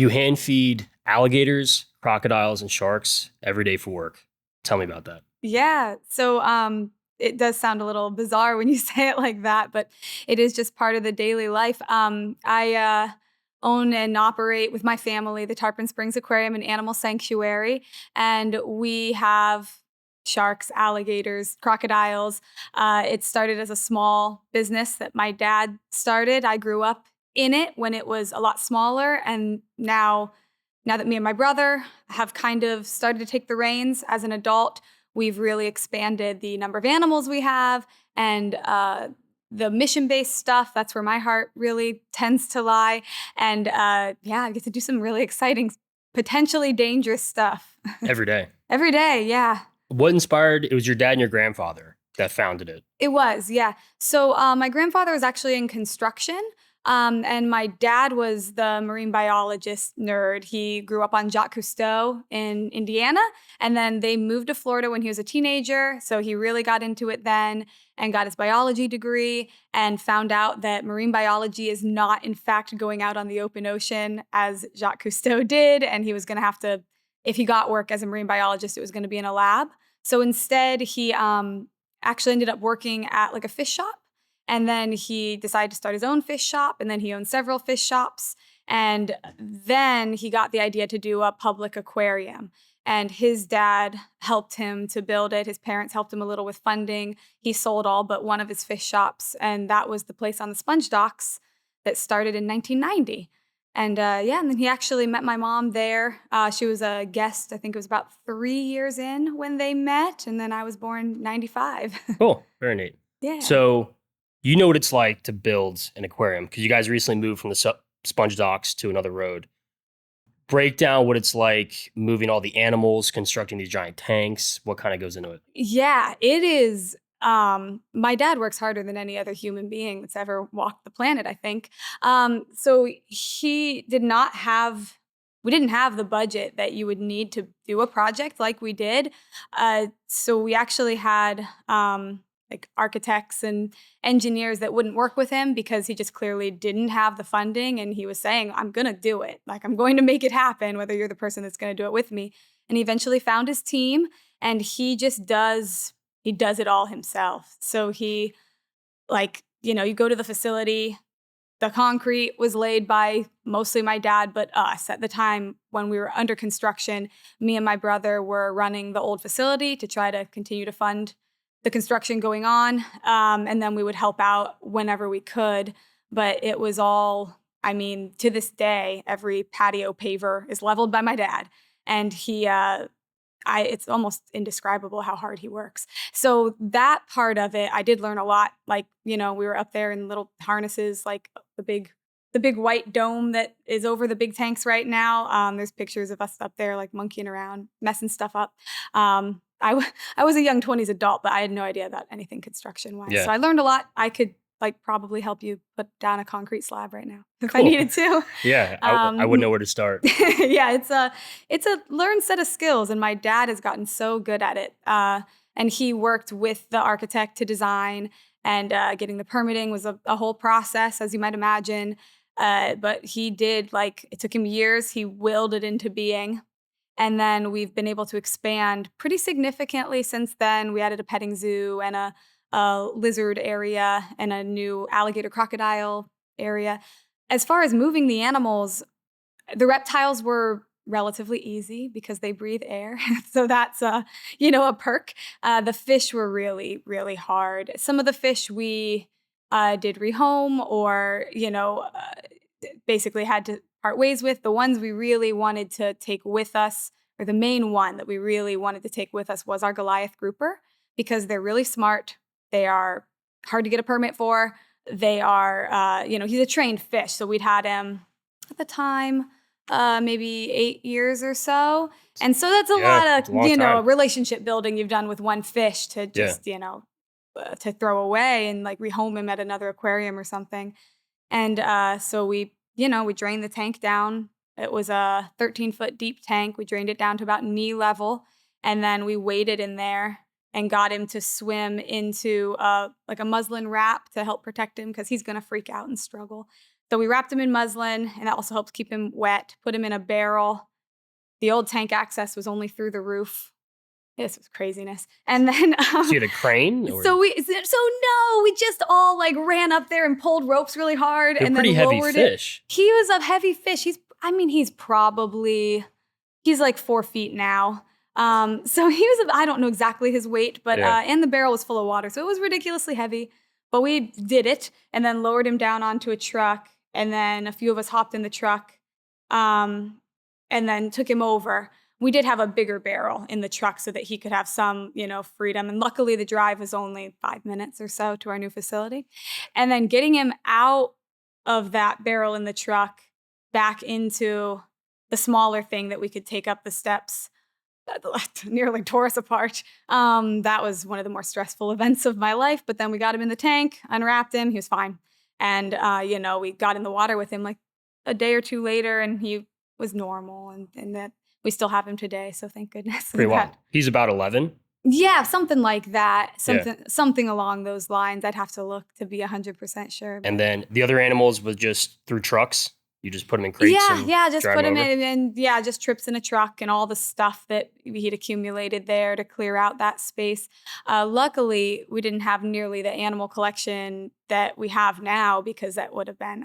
You hand feed alligators, crocodiles, and sharks every day for work. Tell me about that. Yeah. So it does sound a little bizarre when you say it like that, but it is just part of the daily life. I own and operate with my family the Tarpon Springs Aquarium and Animal Sanctuary, and we have sharks, alligators, crocodiles. It started as a small business that my dad started. I grew up in it when it was a lot smaller, and now that me and my brother have kind of started to take the reins as an adult, we've really expanded the number of animals we have and the mission-based stuff. That's where my heart really tends to lie. And yeah, I get to do some really exciting, potentially dangerous stuff. Every day. Every day, yeah. What inspired? It was your dad and your grandfather that founded it. It was, yeah. So my grandfather was actually in construction, and my dad was the marine biologist nerd. He grew up on Jacques Cousteau in Indiana, and then they moved to Florida when he was a teenager. So he really got into it then and got his biology degree and found out that marine biology is not, in fact, going out on the open ocean as Jacques Cousteau did. And he was going to have to, if he got work as a marine biologist, it was going to be in a lab. So instead, he actually ended up working at like a fish shop. And then he decided to start his own fish shop. And then he owned several fish shops. And then he got the idea to do a public aquarium. And his dad helped him to build it. His parents helped him a little with funding. He sold all but one of his fish shops. And that was the place on the Sponge Docks that started in 1990. And yeah, and then he actually met my mom there. She was a guest, I think it was about 3 years in when they met. And then I was born 95. Cool. Very neat. Yeah. So you know what it's like to build an aquarium because you guys recently moved from the sponge docks to another road. Break down what it's like moving all the animals, constructing these giant tanks. What kind of goes into it? Yeah, it is. My dad works harder than any other human being that's ever walked the planet, I think. So he did not have, we didn't have the budget that you would need to do a project like we did. So we actually had like architects and engineers that wouldn't work with him because he just clearly didn't have the funding. And he was saying, I'm going to do it. Like, I'm going to make it happen, whether you're the person that's going to do it with me. And he eventually found his team, and he just does it all himself. So he, like, you go to the facility, the concrete was laid by mostly my dad, but us. At the time when we were under construction, me and my brother were running the old facility to try to continue to fund the construction going on. And then we would help out whenever we could. But it was all, I mean, to this day, every patio paver is leveled by my dad. And he, it's almost indescribable how hard he works. So that part of it, I did learn a lot. Like, we were up there in little harnesses, like the big white dome that is over the big tanks right now. There's pictures of us up there, like monkeying around, messing stuff up. I was a young 20s adult, but I had no idea about anything construction-wise. Yeah. So I learned a lot. I could probably help you put down a concrete slab right now if Cool. I needed to. Yeah, I wouldn't know where to start. Yeah, it's a learned set of skills, and my dad has gotten so good at it. And he worked with the architect to design, and getting the permitting was a whole process, as you might imagine. But he did, it took him years. He willed it into being. And then we've been able to expand pretty significantly since then. We added a petting zoo and a lizard area and a new alligator crocodile area. As far as moving the animals, the reptiles were relatively easy because they breathe air. So that's a perk. The fish were really, really hard. Some of the fish we did rehome or, basically had to part ways with. The ones we really wanted to take with us, or the main one that we really wanted to take with us, was our Goliath grouper, because they're really smart. They are hard to get a permit for. They are, he's a trained fish. So we'd had him at the time, maybe 8 years or so. And so that's a lot of, relationship building you've done with one fish to just, to throw away and rehome him at another aquarium or something. And so we drained the tank down. It was a 13-foot deep tank. We drained it down to about knee level. And then we waded in there and got him to swim into a muslin wrap to help protect him because he's going to freak out and struggle. So we wrapped him in muslin, and that also helped keep him wet, put him in a barrel. The old tank access was only through the roof. This was craziness. And then So you had a crane? Or? so no, we just all like ran up there and pulled ropes really hard. They're and then pretty heavy lowered fish. He was a heavy fish. He's like 4 feet now. So he was, I don't know exactly his weight, but and the barrel was full of water. So it was ridiculously heavy. But we did it and then lowered him down onto a truck. And then a few of us hopped in the truck and then took him over. We did have a bigger barrel in the truck so that he could have some, freedom. And luckily the drive was only 5 minutes or so to our new facility. And then getting him out of that barrel in the truck back into the smaller thing that we could take up the steps nearly tore us apart. That was one of the more stressful events of my life. But then we got him in the tank, unwrapped him. He was fine. And, we got in the water with him like a day or two later, and he was normal. And that we still have him today. So thank goodness. Pretty wild. He's about 11? Yeah, something like that. Something along those lines. I'd have to look to be 100% sure. And then the other animals was just through trucks? You just put them in crates? Just put him in, and just trips in a truck and all the stuff that he'd accumulated there to clear out that space. Luckily, we didn't have nearly the animal collection that we have now, because that would have been,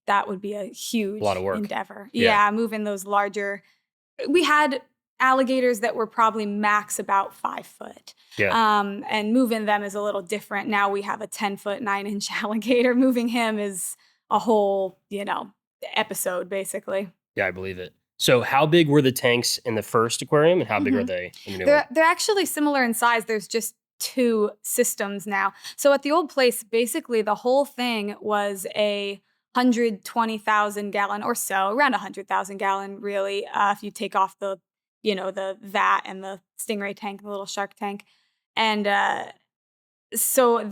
that would be a huge lot of work. endeavor. Yeah, moving those larger. We had alligators that were probably max about 5 foot. Yeah. And moving them is a little different. Now we have a 10-foot, 9-inch alligator. Moving him is a whole, episode, basically. Yeah, I believe it. So how big were the tanks in the first aquarium, and how big are they in the new one? They're actually similar in size. There's just 2 systems now. So at the old place, basically the whole thing was a 120,000 gallon or so, around 100,000 gallon, really, if you take off the vat and the stingray tank, the little shark tank. And so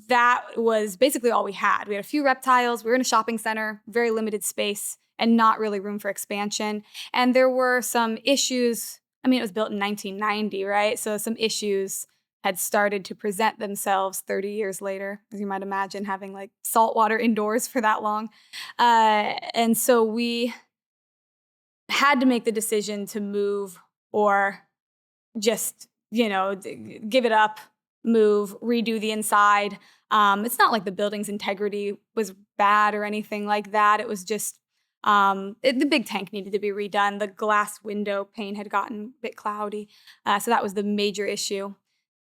that was basically all we had. We had a few reptiles. We were in a shopping center, very limited space, and not really room for expansion. And there were some issues. It was built in 1990, right? So some issues had started to present themselves 30 years later, as you might imagine, having like saltwater indoors for that long. And so we had to make the decision to move or just, give it up, move, redo the inside. It's not like the building's integrity was bad or anything like that. It was just the big tank needed to be redone. The glass window pane had gotten a bit cloudy. So that was the major issue,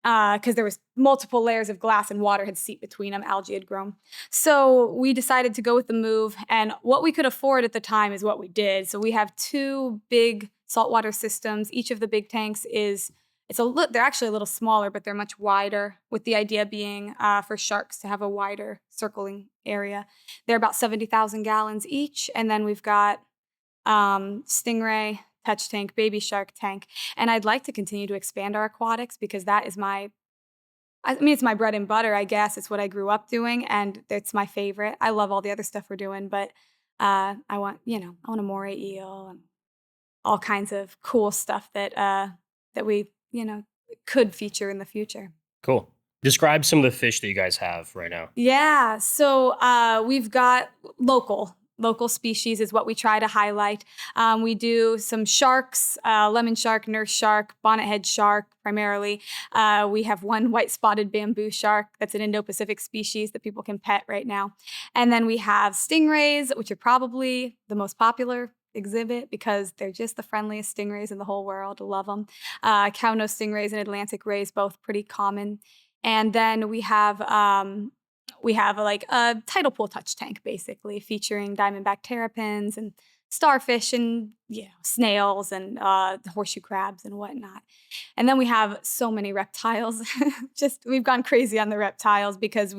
because there was multiple layers of glass and water had seeped between them. Algae had grown. So we decided to go with the move. And what we could afford at the time is what we did. So we have 2 big saltwater systems. Each of the big tanks they're actually a little smaller, but they're much wider, with the idea being for sharks to have a wider circling area. They're about 70,000 gallons each. And then we've got stingray, touch tank, baby shark tank. And I'd like to continue to expand our aquatics, because that is it's my bread and butter, I guess. It's what I grew up doing, and it's my favorite. I love all the other stuff we're doing, but I want a moray eel and all kinds of cool stuff that we could feature in the future. Cool. Describe some of the fish that you guys have right now. Yeah. So we've got local species is what we try to highlight. We do some sharks, lemon shark, nurse shark, bonnethead shark primarily. We have one white-spotted bamboo shark that's an Indo-Pacific species that people can pet right now. And then we have stingrays, which are probably the most popular exhibit because they're just the friendliest stingrays in the whole world. Love them. Cow-nose stingrays and Atlantic rays, both pretty common. And then we have like a tidal pool touch tank, basically, featuring diamondback terrapins and starfish and snails and horseshoe crabs and whatnot. And then we have so many reptiles. We've gone crazy on the reptiles because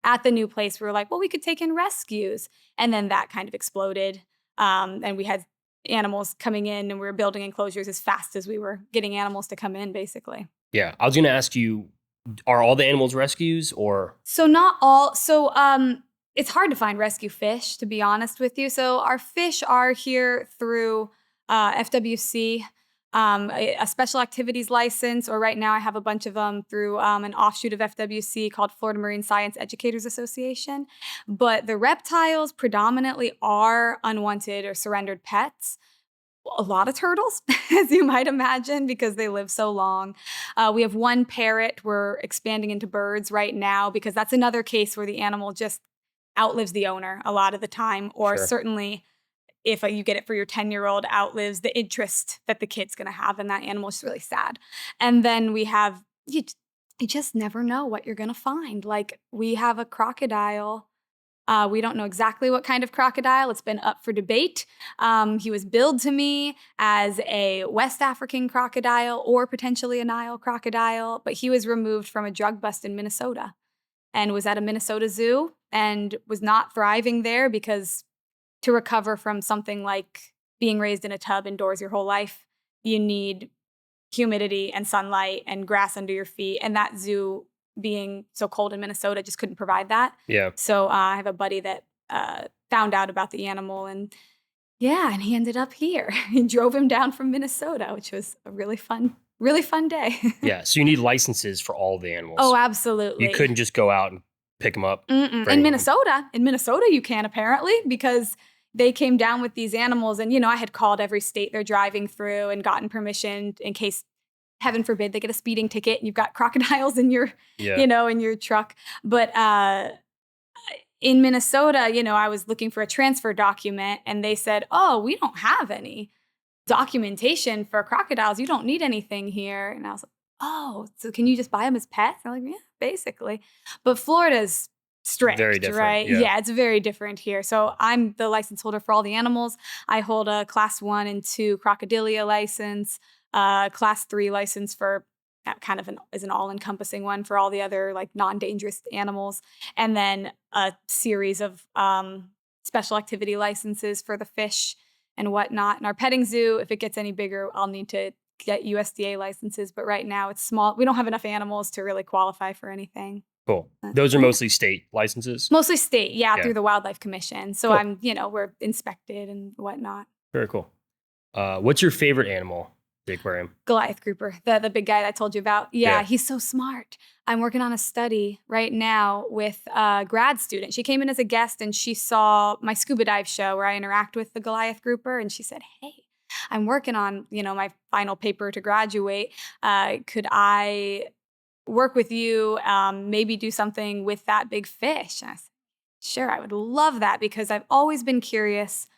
at the new place, we were like, well, we could take in rescues. And then that kind of exploded. And we had animals coming in, and we were building enclosures as fast as we were getting animals to come in, basically. Yeah. I was going to ask you, are all the animals rescues or? So not all. So it's hard to find rescue fish, to be honest with you. So our fish are here through FWC. a special activities license, or right now I have a bunch of them through an offshoot of FWC called Florida Marine Science Educators Association. But the reptiles predominantly are unwanted or surrendered pets. A lot of turtles, as you might imagine, because they live so long. We have one parrot. We're expanding into birds right now because that's another case where the animal just outlives the owner a lot of the time, or Sure. certainly if you get it for your 10-year-old, outlives the interest that the kid's going to have in that animal. It's really sad. And then we have, you just never know what you're going to find. Like, we have a crocodile. We don't know exactly what kind of crocodile. It's been up for debate. He was billed to me as a West African crocodile or potentially a Nile crocodile, but he was removed from a drug bust in Minnesota and was at a Minnesota zoo and was not thriving there because to recover from something like being raised in a tub indoors your whole life, you need humidity and sunlight and grass under your feet. And that zoo, being so cold in Minnesota, just couldn't provide that. Yeah. So I have a buddy that found out about the animal, and and he ended up here. He drove him down from Minnesota, which was a really fun day. Yeah. So you need licenses for all the animals. Oh, absolutely. You couldn't just go out and pick them up. In Minnesota, you can apparently, because they came down with these animals, and I had called every state they're driving through and gotten permission in case, heaven forbid, they get a speeding ticket and you've got crocodiles in your, in your truck. But in Minnesota, I was looking for a transfer document, and they said, "Oh, we don't have any documentation for crocodiles. You don't need anything here." And I was like, "Oh, so can you just buy them as pets?" I'm like, "Yeah, basically." But Florida's strict, Very different, right? yeah. Yeah, it's very different here. So I'm the license holder for all the animals. I hold a class 1 and 2 crocodilia license, class 3 license for kind of is an all-encompassing one for all the other like non-dangerous animals, and then a series of special activity licenses for the fish and whatnot. And our petting zoo, if it gets any bigger, I'll need to get USDA licenses. But right now it's small. We don't have enough animals to really qualify for anything. Cool. Those are mostly state licenses? Mostly state, through the Wildlife Commission. So Cool. we're inspected and whatnot. Very cool. What's your favorite animal, the aquarium? Goliath grouper, the big guy that I told you about. Yeah. He's so smart. I'm working on a study right now with a grad student. She came in as a guest and she saw my scuba dive show where I interact with the Goliath grouper. And she said, "Hey, I'm working on, my final paper to graduate. Could I work with you, maybe do something with that big fish?" And I said, "Sure, I would love that," because I've always been curious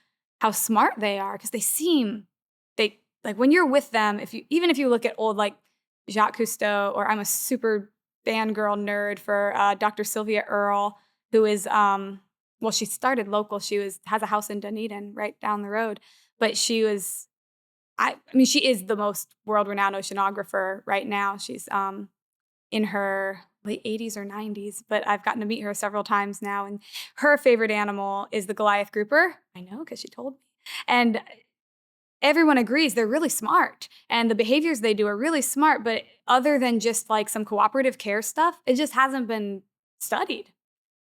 how smart they are, because they like when you're with them, even if you look at old like Jacques Cousteau, or I'm a super fangirl nerd for Dr. Sylvia Earle, who is she started local. She has a house in Dunedin right down the road, but she is the most world-renowned oceanographer right now. She's in her late 80s or 90s, but I've gotten to meet her several times now. And her favorite animal is the Goliath grouper. I know, because she told me. And everyone agrees they're really smart. And the behaviors they do are really smart. But other than just like some cooperative care stuff, it just hasn't been studied.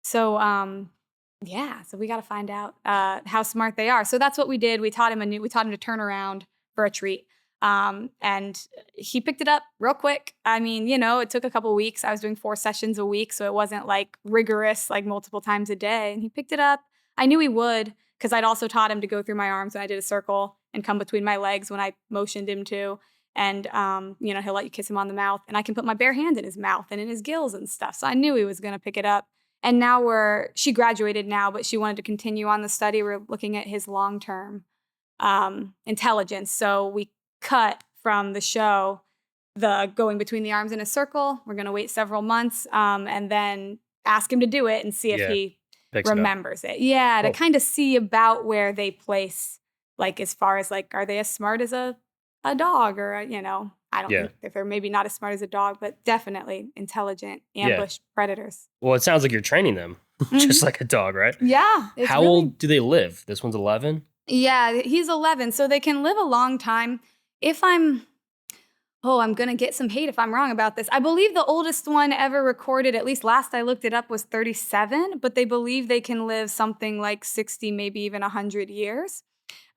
So, so we got to find out how smart they are. So that's what we did. We taught him to turn around for a treat. And he picked it up real quick. It took a couple weeks. I was doing 4 sessions a week, so it wasn't like rigorous, like multiple times a day. And he picked it up. I knew he would, because I'd also taught him to go through my arms when I did a circle and come between my legs when I motioned him to. And, he'll let you kiss him on the mouth, and I can put my bare hand in his mouth and in his gills and stuff. So I knew he was going to pick it up. And now she graduated now, but she wanted to continue on the study. We're looking at his long-term intelligence. So we cut from the show the going between the arms in a circle. We're going to wait several months and then ask him to do it and see if he remembers it. Yeah, cool. To kind of see about where they place, like as far as like, are they as smart as a dog, or, I don't think if they're maybe not as smart as a dog, but definitely intelligent ambush predators. Well, it sounds like you're training them just like a dog, right? Yeah. How old do they live? This one's 11? Yeah, he's 11. So they can live a long time. I'm going to get some hate if I'm wrong about this. I believe the oldest one ever recorded, at least last I looked it up, was 37, but they believe they can live something like 60, maybe even 100 years.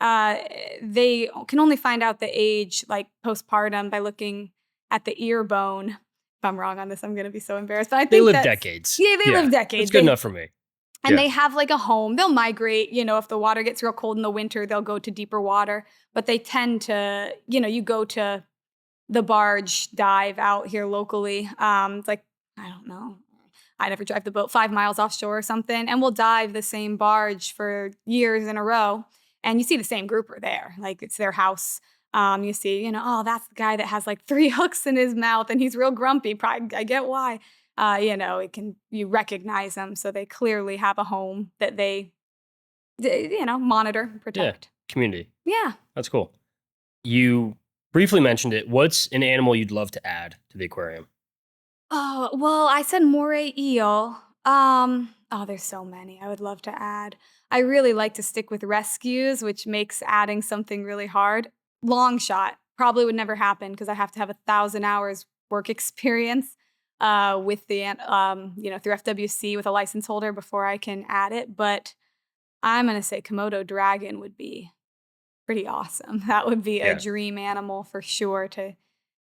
uh, they can only find out the age, like postpartum, by looking at the ear bone. If I'm wrong on this, I'm going to be so embarrassed. But I think They live that's, decades. Yeah, they live That's decades. good enough for me. And Yeah. they have like a home. They'll migrate, if the water gets real cold in the winter, they'll go to deeper water. But they tend to, you go to the barge dive out here locally. It's like, I don't know. I never drive the boat 5 miles offshore or something. And we'll dive the same barge for years in a row. And you see the same grouper there. Like it's their house. You see, oh, that's the guy that has like 3 hooks in his mouth and he's real grumpy. Probably, I get why. You recognize them. So they clearly have a home that they monitor, protect. Yeah. Community. Yeah. That's cool. You briefly mentioned it. What's an animal you'd love to add to the aquarium? Oh, well, I said moray eel. There's so many I would love to add. I really like to stick with rescues, which makes adding something really hard. Long shot. Probably would never happen because I have to have 1,000 hours work experience with through FWC with a license holder before I can add it. But I'm going to say Komodo dragon would be pretty awesome. That would be a dream animal for sure to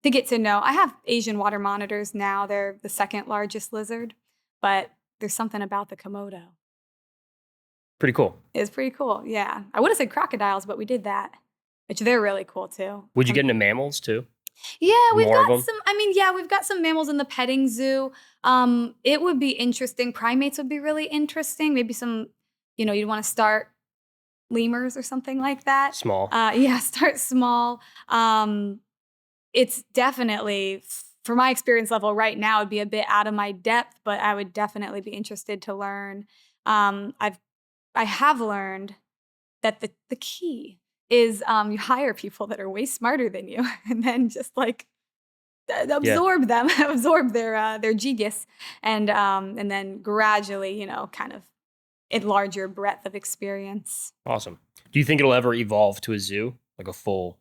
get to know. I have Asian water monitors now. They're the second largest lizard, but there's something about the Komodo. Pretty cool. It's pretty cool, yeah. I would have said crocodiles, but we did that, which they're really cool too. Would you get into mammals too? Yeah, we've More of got them? some. We've got some mammals in the petting zoo. It would be interesting. Primates would be really interesting. Maybe some, you'd want to start lemurs or something like that. Small. Start small. It's definitely, for my experience level right now, it'd be a bit out of my depth, but I would definitely be interested to learn. I have learned that the key is you hire people that are way smarter than you, and then just like absorb them, absorb their genius, and then gradually, kind of enlarge your breadth of experience. Awesome. Do you think it'll ever evolve to a zoo, like a full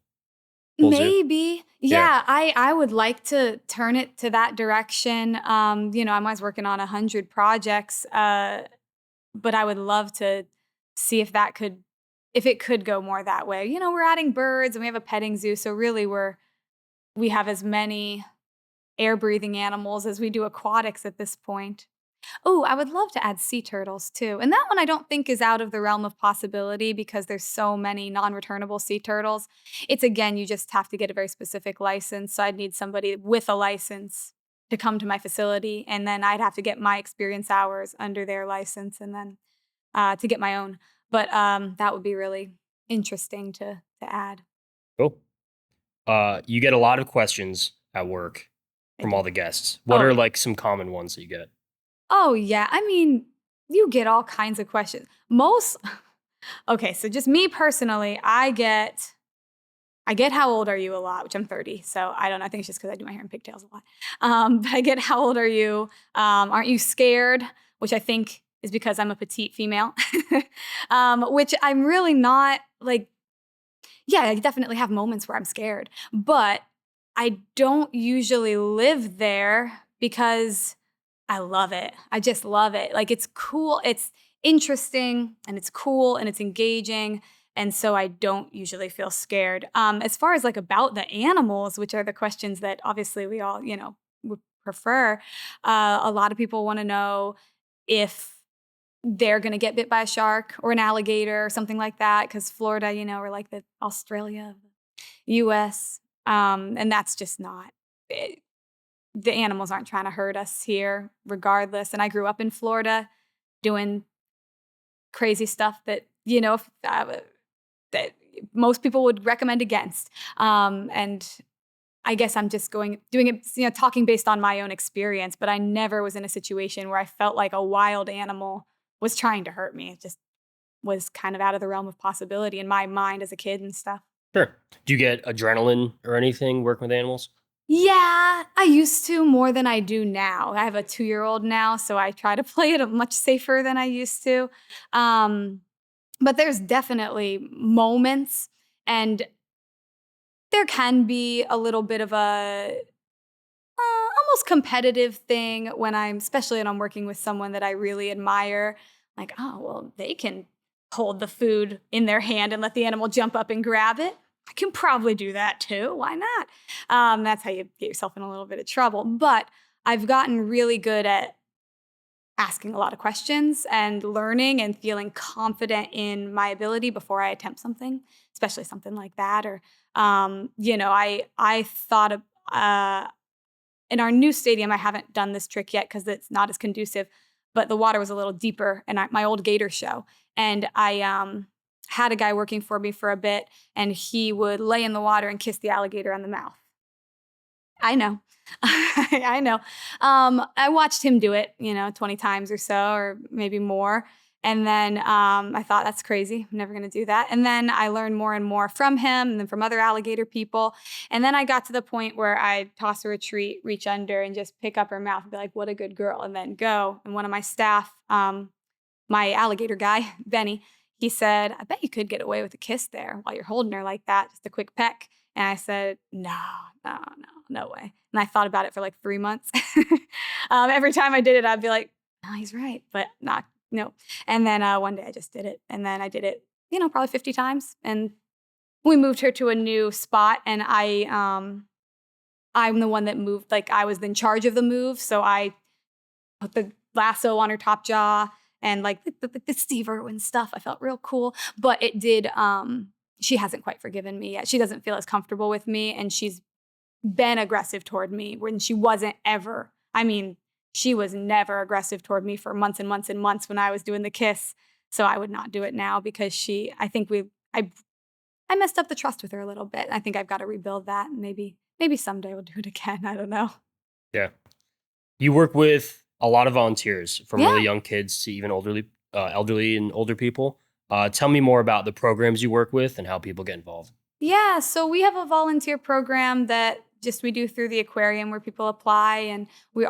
zoo? Maybe. Yeah, I would like to turn it to that direction. I'm always working on 100 projects, but I would love to see if it could go more that way. We're adding birds and we have a petting zoo, so really we have as many air-breathing animals as we do aquatics at this point. Oh, I would love to add sea turtles too. And that one I don't think is out of the realm of possibility because there's so many non-returnable sea turtles. It's, again, you just have to get a very specific license. So I'd need somebody with a license to come to my facility. And then I'd have to get my experience hours under their license and then to get my own. But that would be really interesting to add. Cool. You get a lot of questions at work from all the guests. What Oh, are yeah. like some common ones that you get? Oh, yeah. You get all kinds of questions. Okay, so just me personally, I get how old are you a lot, which I'm 30. So I don't know. I think it's just because I do my hair in pigtails a lot. But I get how old are you? Aren't you scared? Which I think is because I'm a petite female, which I'm really not like, yeah, I definitely have moments where I'm scared, but I don't usually live there because I love it. I just love it. Like, it's cool. It's interesting and it's cool and it's engaging. And so I don't usually feel scared. As far as like about the animals, which are the questions that obviously we all, would prefer, a lot of people want to know if they're going to get bit by a shark or an alligator or something like that. Because Florida, we're like the Australia of the US. And that's just not it. The animals aren't trying to hurt us here regardless. And I grew up in Florida doing crazy stuff that, that most people would recommend against. And I guess I'm just doing it, talking based on my own experience, but I never was in a situation where I felt like a wild animal was trying to hurt me. It just was kind of out of the realm of possibility in my mind as a kid and stuff. Sure. Do you get adrenaline or anything working with animals? Yeah, I used to more than I do now. I have a 2-year-old now, so I try to play it much safer than I used to. But there's definitely moments, and there can be a little bit of a almost competitive thing especially when I'm working with someone that I really admire. Like, oh, well, they can hold the food in their hand and let the animal jump up and grab it. I can probably do that too. Why not? That's how you get yourself in a little bit of trouble. But I've gotten really good at asking a lot of questions and learning and feeling confident in my ability before I attempt something, especially something like that. Or, I thought of, in our new stadium, I haven't done this trick yet because it's not as conducive, but the water was a little deeper in my old Gator show. And I had a guy working for me for a bit, and he would lay in the water and kiss the alligator on the mouth. I know. I know. I watched him do it, 20 times or so, or maybe more. And then I thought, that's crazy. I'm never going to do that. And then I learned more and more from him and then from other alligator people. And then I got to the point where I'd toss her a treat, reach under, and just pick up her mouth and be like, what a good girl, and then go. And one of my staff, my alligator guy, Benny, he said, I bet you could get away with a kiss there while you're holding her like that, just a quick peck. And I said, no way. And I thought about it for like 3 months. Every time I did it, I'd be like, no, he's right, but no. And then one day I just did it. And then I did it, probably 50 times. And we moved her to a new spot. And I'm the one that moved, like I was in charge of the move. So I put the lasso on her top jaw and like the deceiver and stuff. I felt real cool. But it did, she hasn't quite forgiven me yet. She doesn't feel as comfortable with me. And she's been aggressive toward me when she wasn't ever. She was never aggressive toward me for months and months and months when I was doing the kiss. So I would not do it now because I messed up the trust with her a little bit. I think I've got to rebuild that. And maybe someday we'll do it again. I don't know. Yeah. You work with a lot of volunteers, from Yeah. really young kids to even elderly and older people. Tell me more about the programs you work with and how people get involved. Yeah, so we have a volunteer program that we do through the aquarium where people apply, and we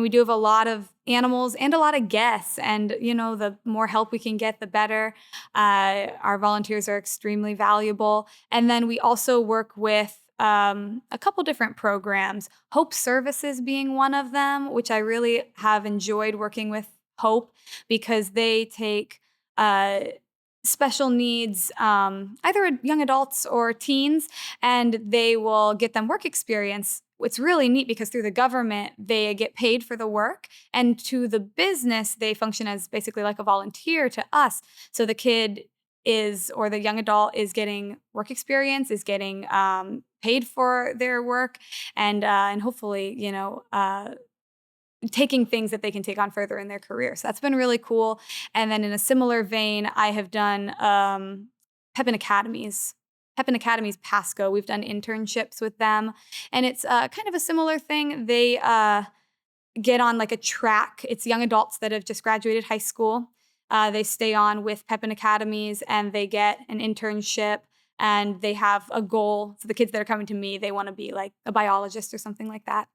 do have a lot of animals and a lot of guests, and the more help we can get, the better. Our volunteers are extremely valuable. And then we also work with a couple different programs, Hope Services being one of them, which I really have enjoyed working with Hope because they take special needs, either young adults or teens, and they will get them work experience. It's really neat because through the government, they get paid for the work, and to the business, they function as basically like a volunteer to us. So the kid or the young adult is getting work experience, is getting paid for their work, and hopefully, taking things that they can take on further in their career. So that's been really cool. And then in a similar vein, I have done Pepin Academies Pasco. We've done internships with them. And it's kind of a similar thing. They get on like a track. It's young adults that have just graduated high school. They stay on with Pepin Academies and they get an internship. And they have a goal. So the kids that are coming to me, they want to be like a biologist or something like that.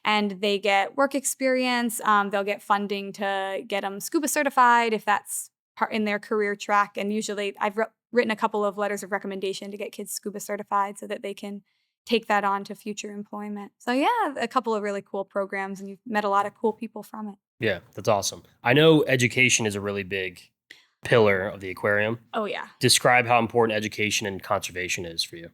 And they get work experience. They'll get funding to get them scuba certified if that's part in their career track. And usually I've written a couple of letters of recommendation to get kids scuba certified so that they can take that on to future employment. So yeah, a couple of really cool programs, and you've met a lot of cool people from it. Yeah, that's awesome. I know education is a really big pillar of the aquarium. Oh, yeah. Describe how important education and conservation is for you.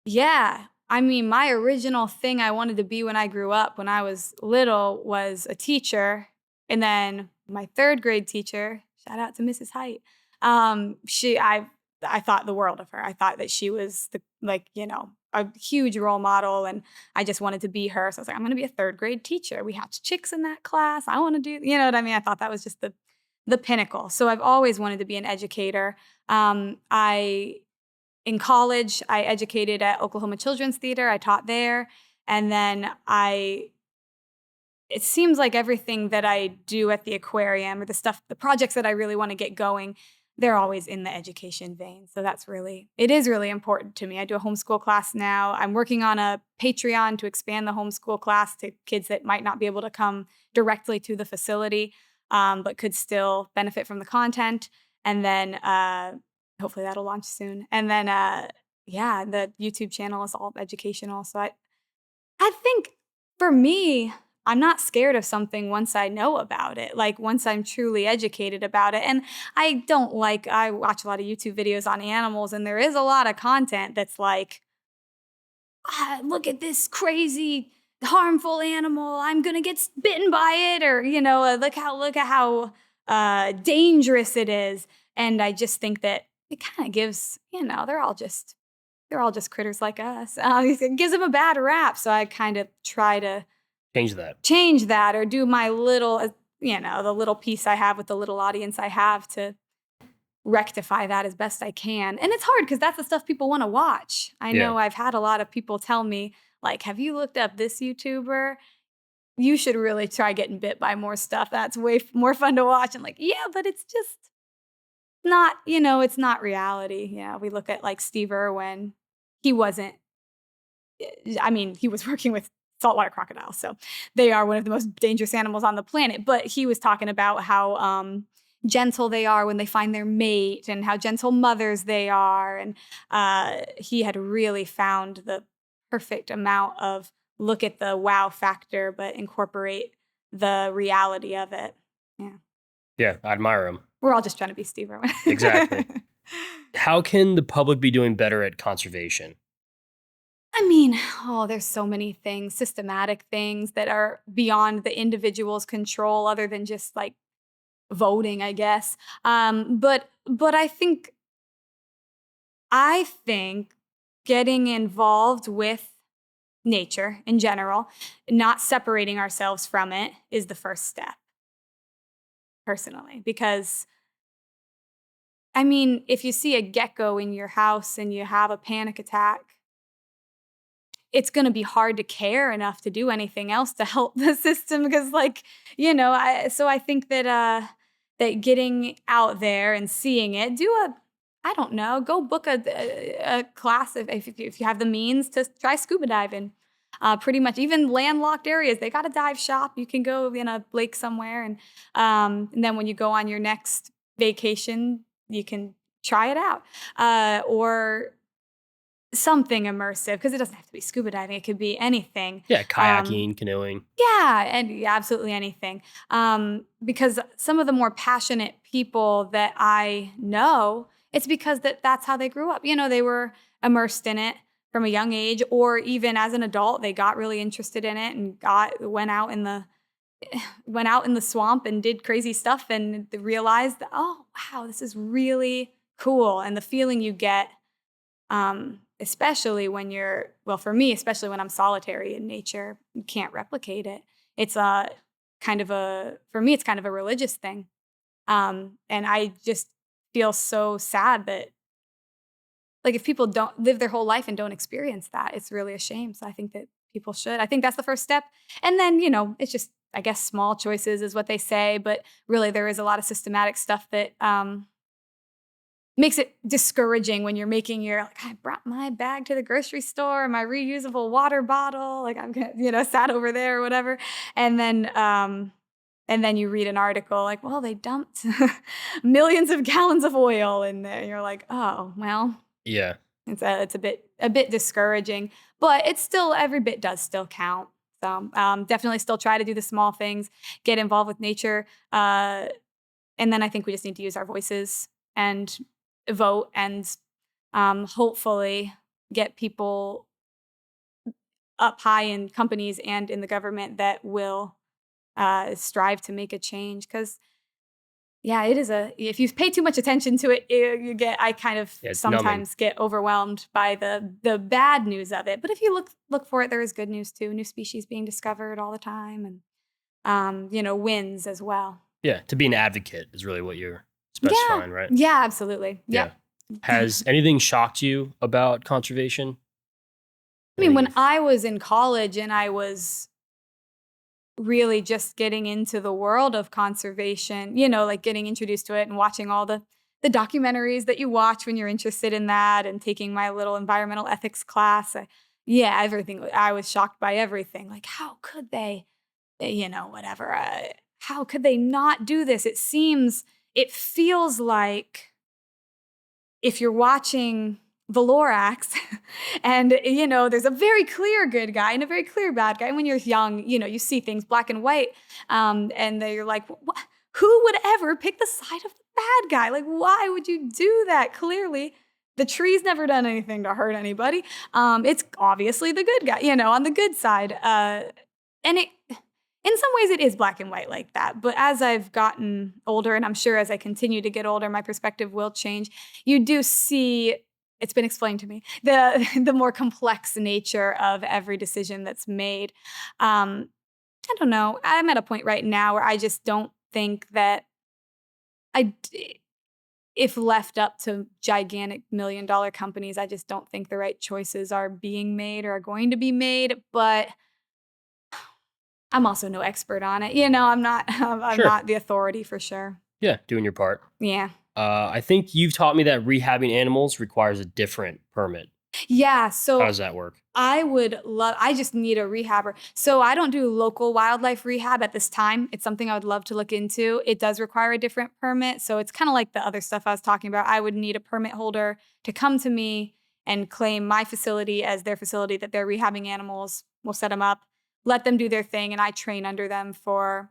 Yeah. My original thing I wanted to be when I grew up, when I was little, was a teacher. And then my third grade teacher, shout out to Mrs. Height, I thought the world of her. I thought that she was a huge role model, and I just wanted to be her. So I was like, I'm going to be a third grade teacher. We hatched chicks in that class. I want to do, you know what I mean? I thought that was just the pinnacle. So I've always wanted to be an educator. In college, I educated at Oklahoma Children's Theater. I taught there. And then it seems like everything that I do at the aquarium or the projects that I really want to get going, they're always in the education vein. So it is really important to me. I do a homeschool class now. I'm working on a Patreon to expand the homeschool class to kids that might not be able to come directly to the facility, but could still benefit from the content. And then hopefully that'll launch soon. And then, the YouTube channel is all educational. So I think for me, I'm not scared of something once I know about it, like once I'm truly educated about it. And I watch a lot of YouTube videos on animals, and there is a lot of content that's like, look at this crazy harmful animal, I'm gonna get bitten by it, or look at how dangerous it is. And I just think that it kind of gives, they're all just critters like us. It gives them a bad rap. So I kind of try to change that, or do my little, the little piece I have with the little audience I have to rectify that as best I can. And it's hard because that's the stuff people want to watch. I know I've had a lot of people tell me, like, have you looked up this YouTuber? You should really try getting bit by more stuff. That's way more fun to watch. I'm like, yeah, but it's just not, it's not reality. Yeah, we look at like Steve Irwin. He wasn't, he was working with saltwater crocodiles. So they are one of the most dangerous animals on the planet. But he was talking about how gentle they are when they find their mate, and how gentle mothers they are. And he had really found the perfect amount of look at the wow factor, but incorporate the reality of it. Yeah. Yeah, I admire him. We're all just trying to be Steve Irwin. Exactly. How can the public be doing better at conservation? There's so many things, systematic things that are beyond the individual's control, other than just like voting, I guess. But I think getting involved with nature in general, not separating ourselves from it, is the first step, personally. Because, if you see a gecko in your house and you have a panic attack, it's going to be hard to care enough to do anything else to help the system, because so I think that that getting out there and seeing it, go book a class if you have the means to try scuba diving. Pretty much even landlocked areas, they got a dive shop. You can go in a lake somewhere, and then when you go on your next vacation, you can try it out, or something immersive, because it doesn't have to be scuba diving. It could be anything. Yeah, kayaking, canoeing. Yeah, and absolutely anything. Because some of the more passionate people that I know, it's because that's how they grew up. They were immersed in it from a young age, or even as an adult, they got really interested in it and went out in the swamp and did crazy stuff, and realized that, oh wow, this is really cool. And the feeling you get, especially when for me, especially when I'm solitary in nature, you can't replicate it. It's for me, it's kind of a religious thing. And I just feel so sad that, like, if people don't live their whole life and don't experience that, it's really a shame. So I think that people should. I think that's the first step. And then, it's just, I guess, small choices is what they say, but really there is a lot of systematic stuff that makes it discouraging when you're I brought my bag to the grocery store, my reusable water bottle, like I'm gonna, sat over there or whatever. And then you read an article like, well, they dumped millions of gallons of oil in there. And you're like, oh, well, yeah, it's a bit discouraging, but it's still, every bit does still count. So definitely still try to do the small things, get involved with nature. And then I think we just need to use our voices and vote, and hopefully get people up high in companies and in the government that will strive to make a change. Because it is if you pay too much attention to it, I kind of sometimes get overwhelmed by the bad news of it. But if you look for it, there is good news too. New species being discovered all the time, and wins as well. Yeah, to be an advocate is really what you're specifying, right? Yeah, absolutely. Yeah. Has anything shocked you about conservation? When I was in college and I was really just getting into the world of conservation, like getting introduced to it and watching all the documentaries that you watch when you're interested in that, and taking my little environmental ethics class. Everything. I was shocked by everything. Like, how could they, whatever. How could they not do this? It feels like if you're watching Valorax. And, there's a very clear good guy and a very clear bad guy. And when you're young, you see things black and white. And you're like, who would ever pick the side of the bad guy? Like, why would you do that? Clearly, the tree's never done anything to hurt anybody. It's obviously the good guy, on the good side. And in some ways, it is black and white like that. But as I've gotten older, and I'm sure as I continue to get older, my perspective will change. You do see, it's been explained to me, the more complex nature of every decision that's made. I don't know. I'm at a point right now where I just don't think that if left up to gigantic $1 million companies, I just don't think the right choices are being made or are going to be made. But I'm also no expert on it. I'm not Sure. not the authority for sure. Yeah, doing your part. Yeah. I think you've taught me that rehabbing animals requires a different permit. Yeah. So How does that work? I just need a rehabber. So I don't do local wildlife rehab at this time. It's something I would love to look into. It does require a different permit. So it's kind of like the other stuff I was talking about. I would need a permit holder to come to me and claim my facility as their facility that they're rehabbing animals. We'll set them up, let them do their thing, and I train under them for,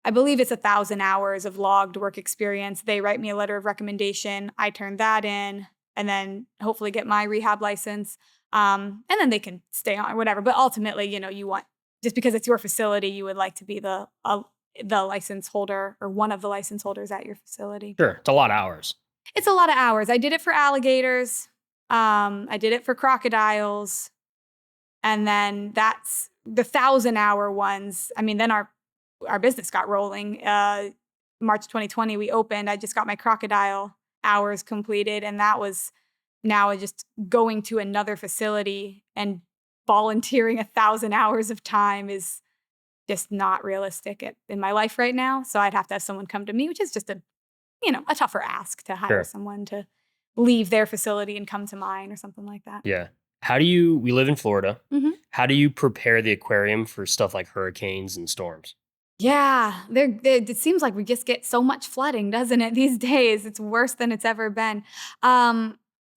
I believe it's 1,000 hours of logged work experience. They write me a letter of recommendation. I turn that in and then hopefully get my rehab license. And then they can stay on or whatever. But ultimately, you want, just because it's your facility, you would like to be the license holder or one of the license holders at your facility. Sure. It's a lot of hours. It's a lot of hours. I did it for alligators. I did it for crocodiles. And then that's the 1,000-hour ones. I mean, then our business got rolling. March 2020, we opened. I just got my crocodile hours completed. And that was now just going to another facility and volunteering 1,000 hours of time is just not realistic in my life right now. So I'd have to have someone come to me, which is just a tougher ask to hire someone to leave their facility and come to mine or something like that. Yeah. We live in Florida. Mm-hmm. How do you prepare the aquarium for stuff like hurricanes and storms? Yeah, it seems like we just get so much flooding, doesn't it, these days? It's worse than it's ever been.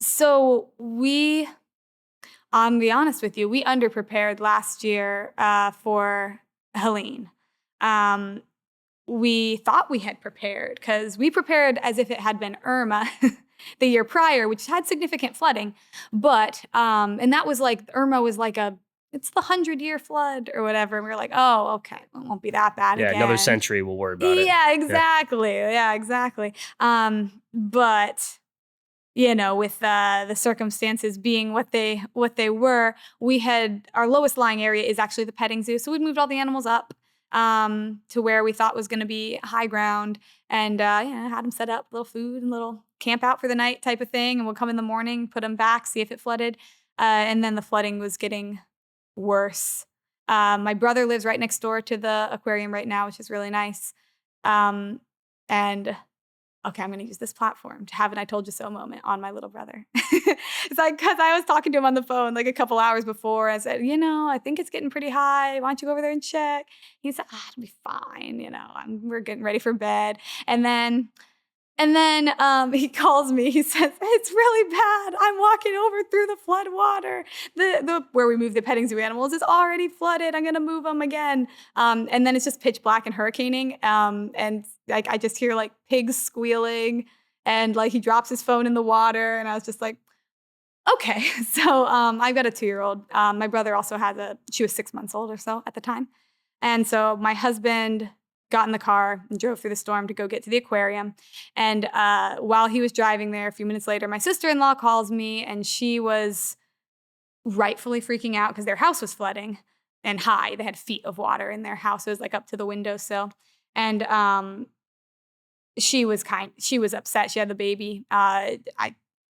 So I'll be honest with you, we underprepared last year for Helene. We thought we had prepared because we prepared as if it had been Irma the year prior, which had significant flooding. But, and that was like, Irma was like it's the 100-year flood or whatever. And we were like, oh, okay, it won't be that bad again. Yeah, another century, we'll worry about it. Yeah, exactly. Yeah, exactly. But, with the circumstances being what they were, our lowest lying area is actually the petting zoo. So we moved all the animals up to where we thought was going to be high ground, and had them set up, little food and little camp out for the night type of thing. And we'll come in the morning, put them back, see if it flooded. And then the flooding was getting worse. My brother lives right next door to the aquarium right now, which is really nice. And okay, I'm going to use this platform to have an I told you so moment on my little brother. It's like, because I was talking to him on the phone like a couple hours before. I said, I think it's getting pretty high. Why don't you go over there and check? He said, it'll be fine. We're getting ready for bed. And then he calls me. He says, it's really bad. I'm walking over through the flood water. The where we move the petting zoo animals is already flooded. I'm going to move them again. And then it's just pitch black and hurricaning. And like I just hear like pigs squealing, and like he drops his phone in the water. And I was just like, okay. So I've got a 2-year-old. My brother also she was 6 months old or so at the time. And so my husband got in the car and drove through the storm to go get to the aquarium. And while he was driving there, a few minutes later, my sister-in-law calls me, and she was rightfully freaking out because their house was flooding and high. They had feet of water in their house. It was like up to the windowsill. And she was upset. She had the baby.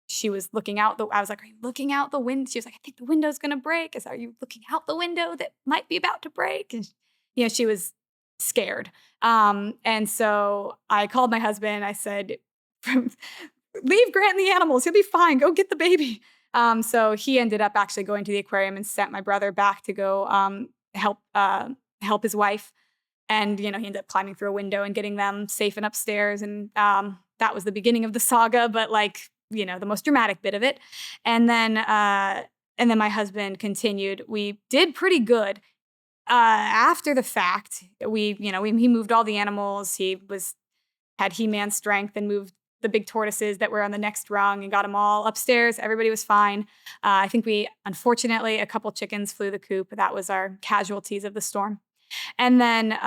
She was looking out. I was like, are you looking out the window? She was like, I think the window's going to break. I said, are you looking out the window that might be about to break? And she was scared. And so I called my husband. I said, leave Grant and the animals. He'll be fine. Go get the baby. So he ended up actually going to the aquarium and sent my brother back to go help his wife. And, he ended up climbing through a window and getting them safe and upstairs. And that was the beginning of the saga. But like the most dramatic bit of it. And then my husband continued. We did pretty good. After the fact, he moved all the animals. He had He-Man strength and moved the big tortoises that were on the next rung and got them all upstairs. Everybody was fine. I think unfortunately, a couple chickens flew the coop. That was our casualties of the storm. And then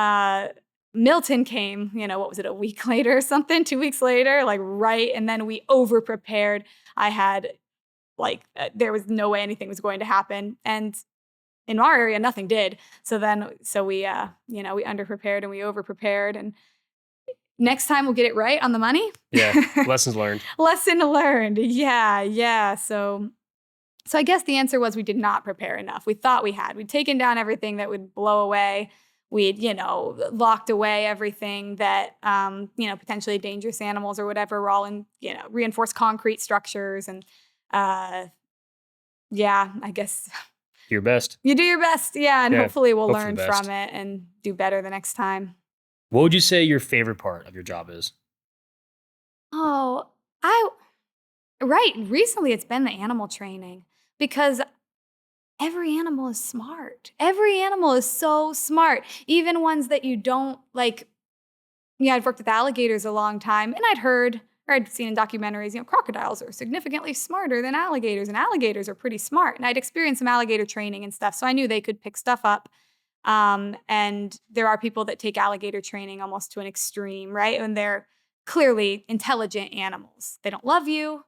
Milton came, what was it, a week later or something, 2 weeks later, right. And then we over-prepared. I had there was no way anything was going to happen. And in our area, nothing did. So we, we under-prepared and we over-prepared. And next time we'll get it right on the money. Yeah, lessons learned. Lesson learned. Yeah. So I guess the answer was we did not prepare enough. We thought we had. We'd taken down everything that would blow away. We'd, locked away everything that, potentially dangerous animals or whatever were all in, reinforced concrete structures. And I guess. Do your best. You do your best. Yeah. And hopefully we'll learn from it and do better the next time. What would you say your favorite part of your job is? Oh, right. Recently it's been the animal training because every animal is smart. Every animal is so smart. Even ones that you don't like. I've worked with alligators a long time and I'd seen in documentaries, crocodiles are significantly smarter than alligators and alligators are pretty smart. And I'd experienced some alligator training and stuff. So I knew they could pick stuff up. And there are people that take alligator training almost to an extreme, right? And they're clearly intelligent animals. They don't love you.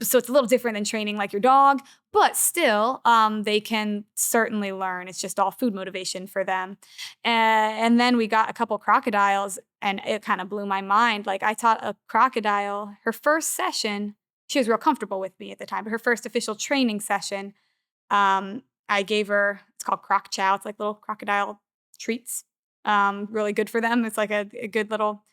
So it's a little different than training like your dog, but still, they can certainly learn. It's just all food motivation for them. And then we got a couple crocodiles and it kind of blew my mind. I taught a crocodile, her first session, she was real comfortable with me at the time, but her first official training session, I gave her, it's called croc chow. It's like little crocodile treats. Really good for them. It's like a good little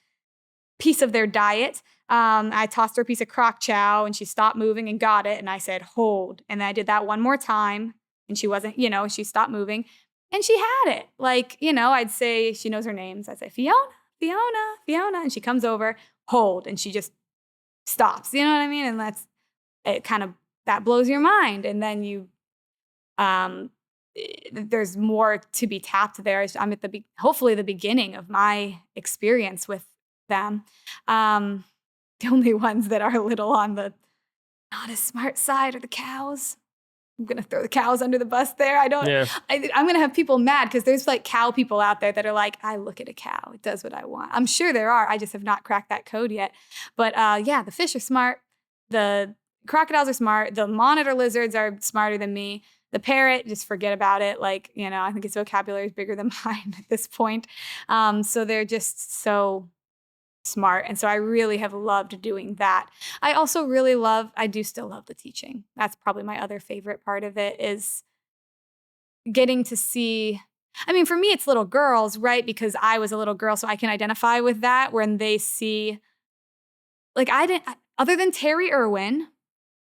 piece of their diet. I tossed her a piece of croc chow and she stopped moving and got it. And I said, hold. And then I did that one more time and she wasn't, she stopped moving and she had it. I'd say, she knows her names. I'd say, Fiona. And she comes over, hold. And she just stops. You know what I mean? And that blows your mind. And then there's more to be tapped there. I'm at hopefully the beginning of my experience with them. The only ones that are a little on the not as smart side are the cows. I'm going to throw the cows under the bus there. I'm going to have people mad because there's cow people out there that are like, I look at a cow. It does what I want. I'm sure there are. I just have not cracked that code yet. But the fish are smart. The crocodiles are smart. The monitor lizards are smarter than me. The parrot, just forget about it. I think its vocabulary is bigger than mine at this point. So they're just so smart. And so I really have loved doing that. I also I do still love the teaching. That's probably my other favorite part of it is getting to see, for me, it's little girls, right? Because I was a little girl, so I can identify with that when they see, other than Terry Irwin,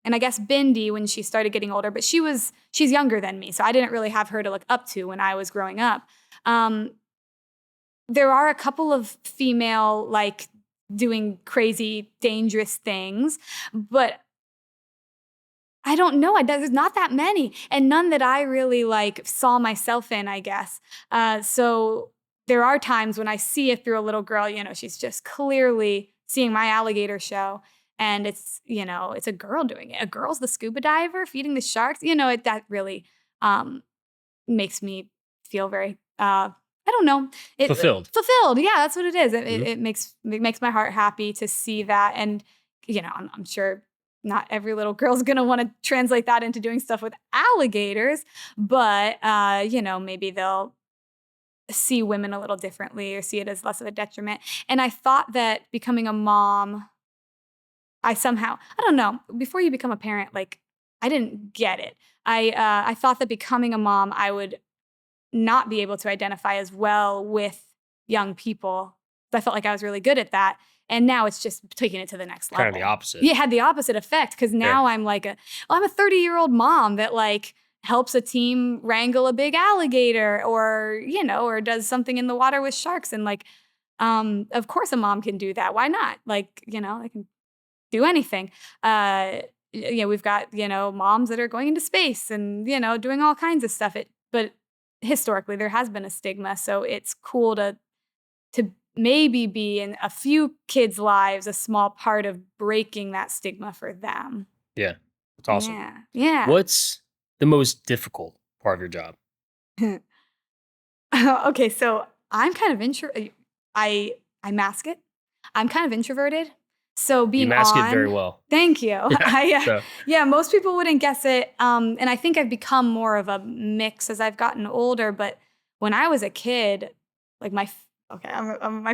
and I guess Bindi when she started getting older, but she's younger than me, so I didn't really have her to look up to when I was growing up. There are a couple of female, doing crazy, dangerous things, but I don't know. There's not that many, and none that I really, saw myself in, I guess. So there are times when I see it through a little girl, she's just clearly seeing my alligator show, and it's, it's a girl doing it. A girl's the scuba diver feeding the sharks. That really makes me feel very... I don't know. Fulfilled. Yeah, that's what it is. It makes my heart happy to see that. And, I'm sure not every little girl's going to want to translate that into doing stuff with alligators, but, maybe they'll see women a little differently or see it as less of a detriment. And I thought that becoming a mom, I don't know, before you become a parent, I didn't get it. I thought that becoming a mom, I would not be able to identify as well with young people. I felt like I was really good at that. And now it's just taking it to the next level. Kind of the opposite. Yeah, it had the opposite effect because now I'm I'm a 30-year-old mom that helps a team wrangle a big alligator or does something in the water with sharks. And of course a mom can do that. Why not? I can do anything. We've got, moms that are going into space and, doing all kinds of stuff. But historically there has been a stigma. So it's cool to maybe be in a few kids' lives, a small part of breaking that stigma for them. Yeah. That's awesome. Yeah. Yeah. What's the most difficult part of your job? Okay, so I'm kind of I mask it. I'm kind of introverted. So You being mask it on, very well. thank you. So, Most people wouldn't guess it. And I think I've become more of a mix as I've gotten older. But when I was a kid, like my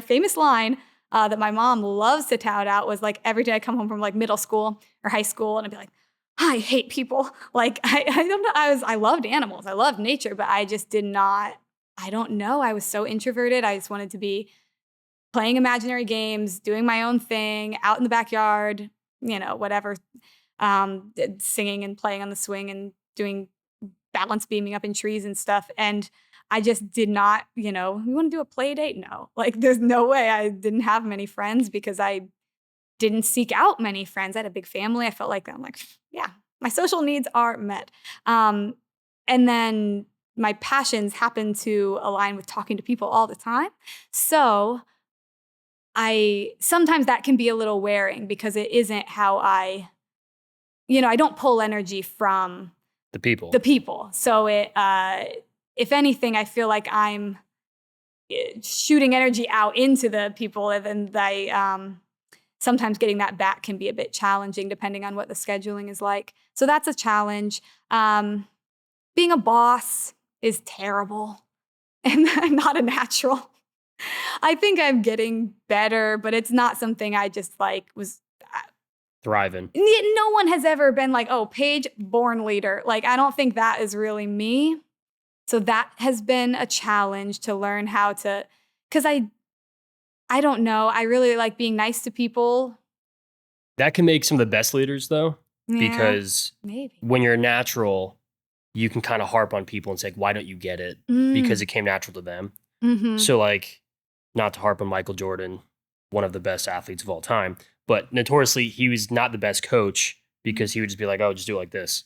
famous line that my mom loves to tout out was like every day I come home from like middle school or high school and I'd be like, I hate people. Like I don't know. I loved animals. I loved nature, but I just did not. I don't know. I was so introverted. I just wanted to be playing imaginary games, doing my own thing, out in the backyard, whatever, singing and playing on the swing and doing balance beaming up in trees and stuff. And I just did not, you want to do a play date? No, like there's no way. I didn't have many friends because I didn't seek out many friends. I had a big family. I felt like I'm like, yeah, my social needs are met. And then my passions happen to align with talking to people all the time. So sometimes that can be a little wearing because it isn't how I don't pull energy from the people. So if anything, I feel like I'm shooting energy out into the people, and then sometimes getting that back can be a bit challenging depending on what the scheduling is like. So that's a challenge. Being a boss is terrible and not a natural. I think I'm getting better, but it's not something I just was thriving. No one has ever been like, oh, Paige, born leader. Like, I don't think that is really me. So that has been a challenge to learn how to, because I don't know. I really like being nice to people. That can make some of the best leaders though, because maybe when you're natural, you can kind of harp on people and say, why don't you get it? Because it came natural to them. Mm-hmm. So like, not to harp on Michael Jordan, one of the best athletes of all time, but notoriously he was not the best coach because he would just be like, oh, just do it like this.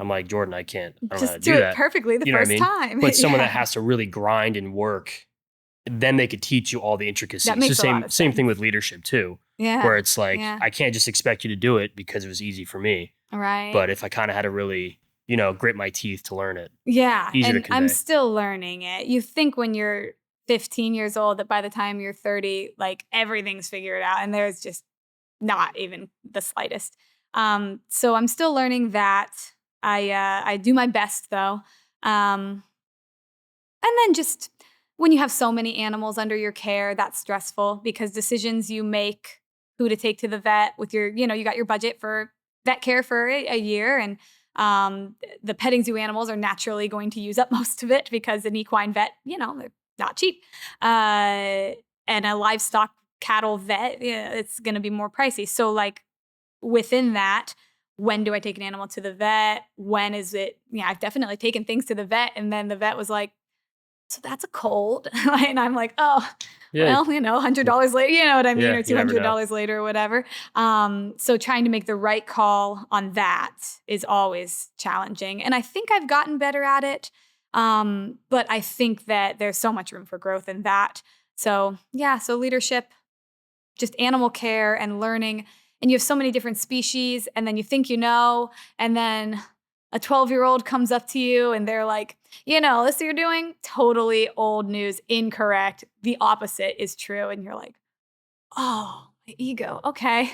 I'm like, Jordan, I don't know how to do that perfectly the first time. But someone that has to really grind and work, then they could teach you all the intricacies. That makes a lot of sense. Same thing with leadership too. Yeah. Where it's like, I can't just expect you to do it because it was easy for me. Right. But if I kind of had to really, grit my teeth to learn it. Yeah. Easier and to convey. I'm still learning it. You think when you're 15 years old that by the time you're 30, like everything's figured out, and there's just not even the slightest. So I'm still learning that. I do my best though. And then just when you have so many animals under your care, that's stressful because decisions you make, who to take to the vet with your, you got your budget for vet care for a year, and the petting zoo animals are naturally going to use up most of it because an equine vet, they're not cheap. And a livestock cattle vet, it's going to be more pricey. So like within that, when do I take an animal to the vet? When is it? Yeah, I've definitely taken things to the vet. And then the vet was like, so that's a cold. And I'm like, oh, yeah. well, $100 later, you know what I mean? Yeah, or $200 later or whatever. So trying to make the right call on that is always challenging. And I think I've gotten better at it. But I think that there's so much room for growth in that. So yeah, so leadership, just animal care and learning. And you have so many different species, and then you think and then a 12-year-old comes up to you and they're like, this you're doing, totally old news, incorrect. The opposite is true. And you're like, oh, my ego. Okay,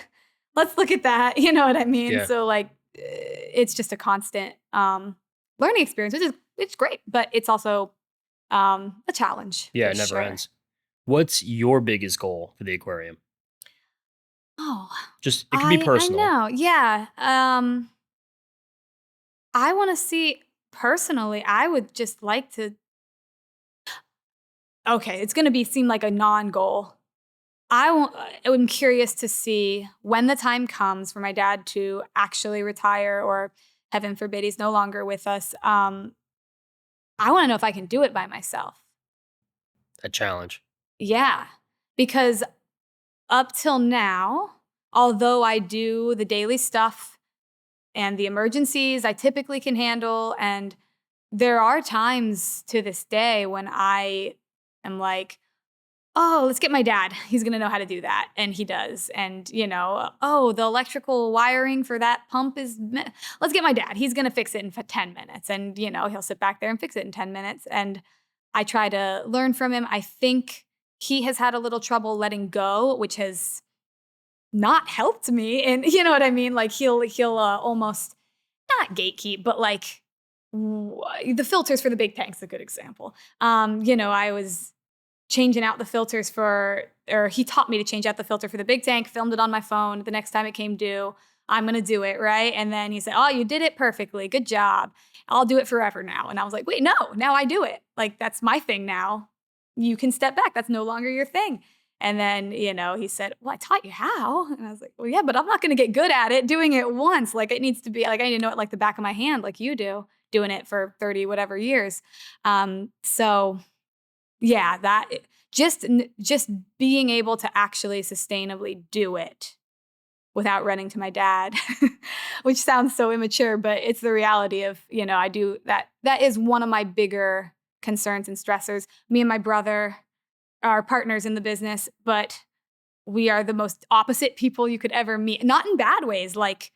let's look at that. You know what I mean? Yeah. So like, it's just a constant learning experience, which is it's great, but it's also a challenge. Yeah, it never ends. What's your biggest goal for the aquarium? Oh, just it can be personal. I know. Yeah. I want to see personally. I would just like to. Okay, it's going to seem like a non-goal. I'm curious to see when the time comes for my dad to actually retire, or heaven forbid he's no longer with us. I want to know if I can do it by myself. A challenge. Yeah, because up till now, although I do the daily stuff and the emergencies I typically can handle, and there are times to this day when I am like, oh, let's get my dad. He's going to know how to do that. And he does. And, oh, the electrical wiring for that pump let's get my dad. He's going to fix it in 10 minutes. And, he'll sit back there and fix it in 10 minutes. And I try to learn from him. I think he has had a little trouble letting go, which has not helped me. And you know what I mean? Like he'll almost not gatekeep, but like the filters for the big tank's a good example. I was changing out the filters or he taught me to change out the filter for the big tank, filmed it on my phone. The next time it came due, I'm going to do it, right? And then he said, oh, you did it perfectly. Good job. I'll do it forever now. And I was like, wait, no, now I do it. Like, that's my thing now. You can step back. That's no longer your thing. And then, he said, well, I taught you how. And I was like, well, yeah, but I'm not going to get good at it doing it once. Like, it needs to be, like, I need to know it like the back of my hand, like you do, doing it for 30 whatever years. So yeah, that just being able to actually sustainably do it without running to my dad, which sounds so immature, but it's the reality of, I do that. That is one of my bigger concerns and stressors. Me and my brother are partners in the business, but we are the most opposite people you could ever meet. Not in bad ways, like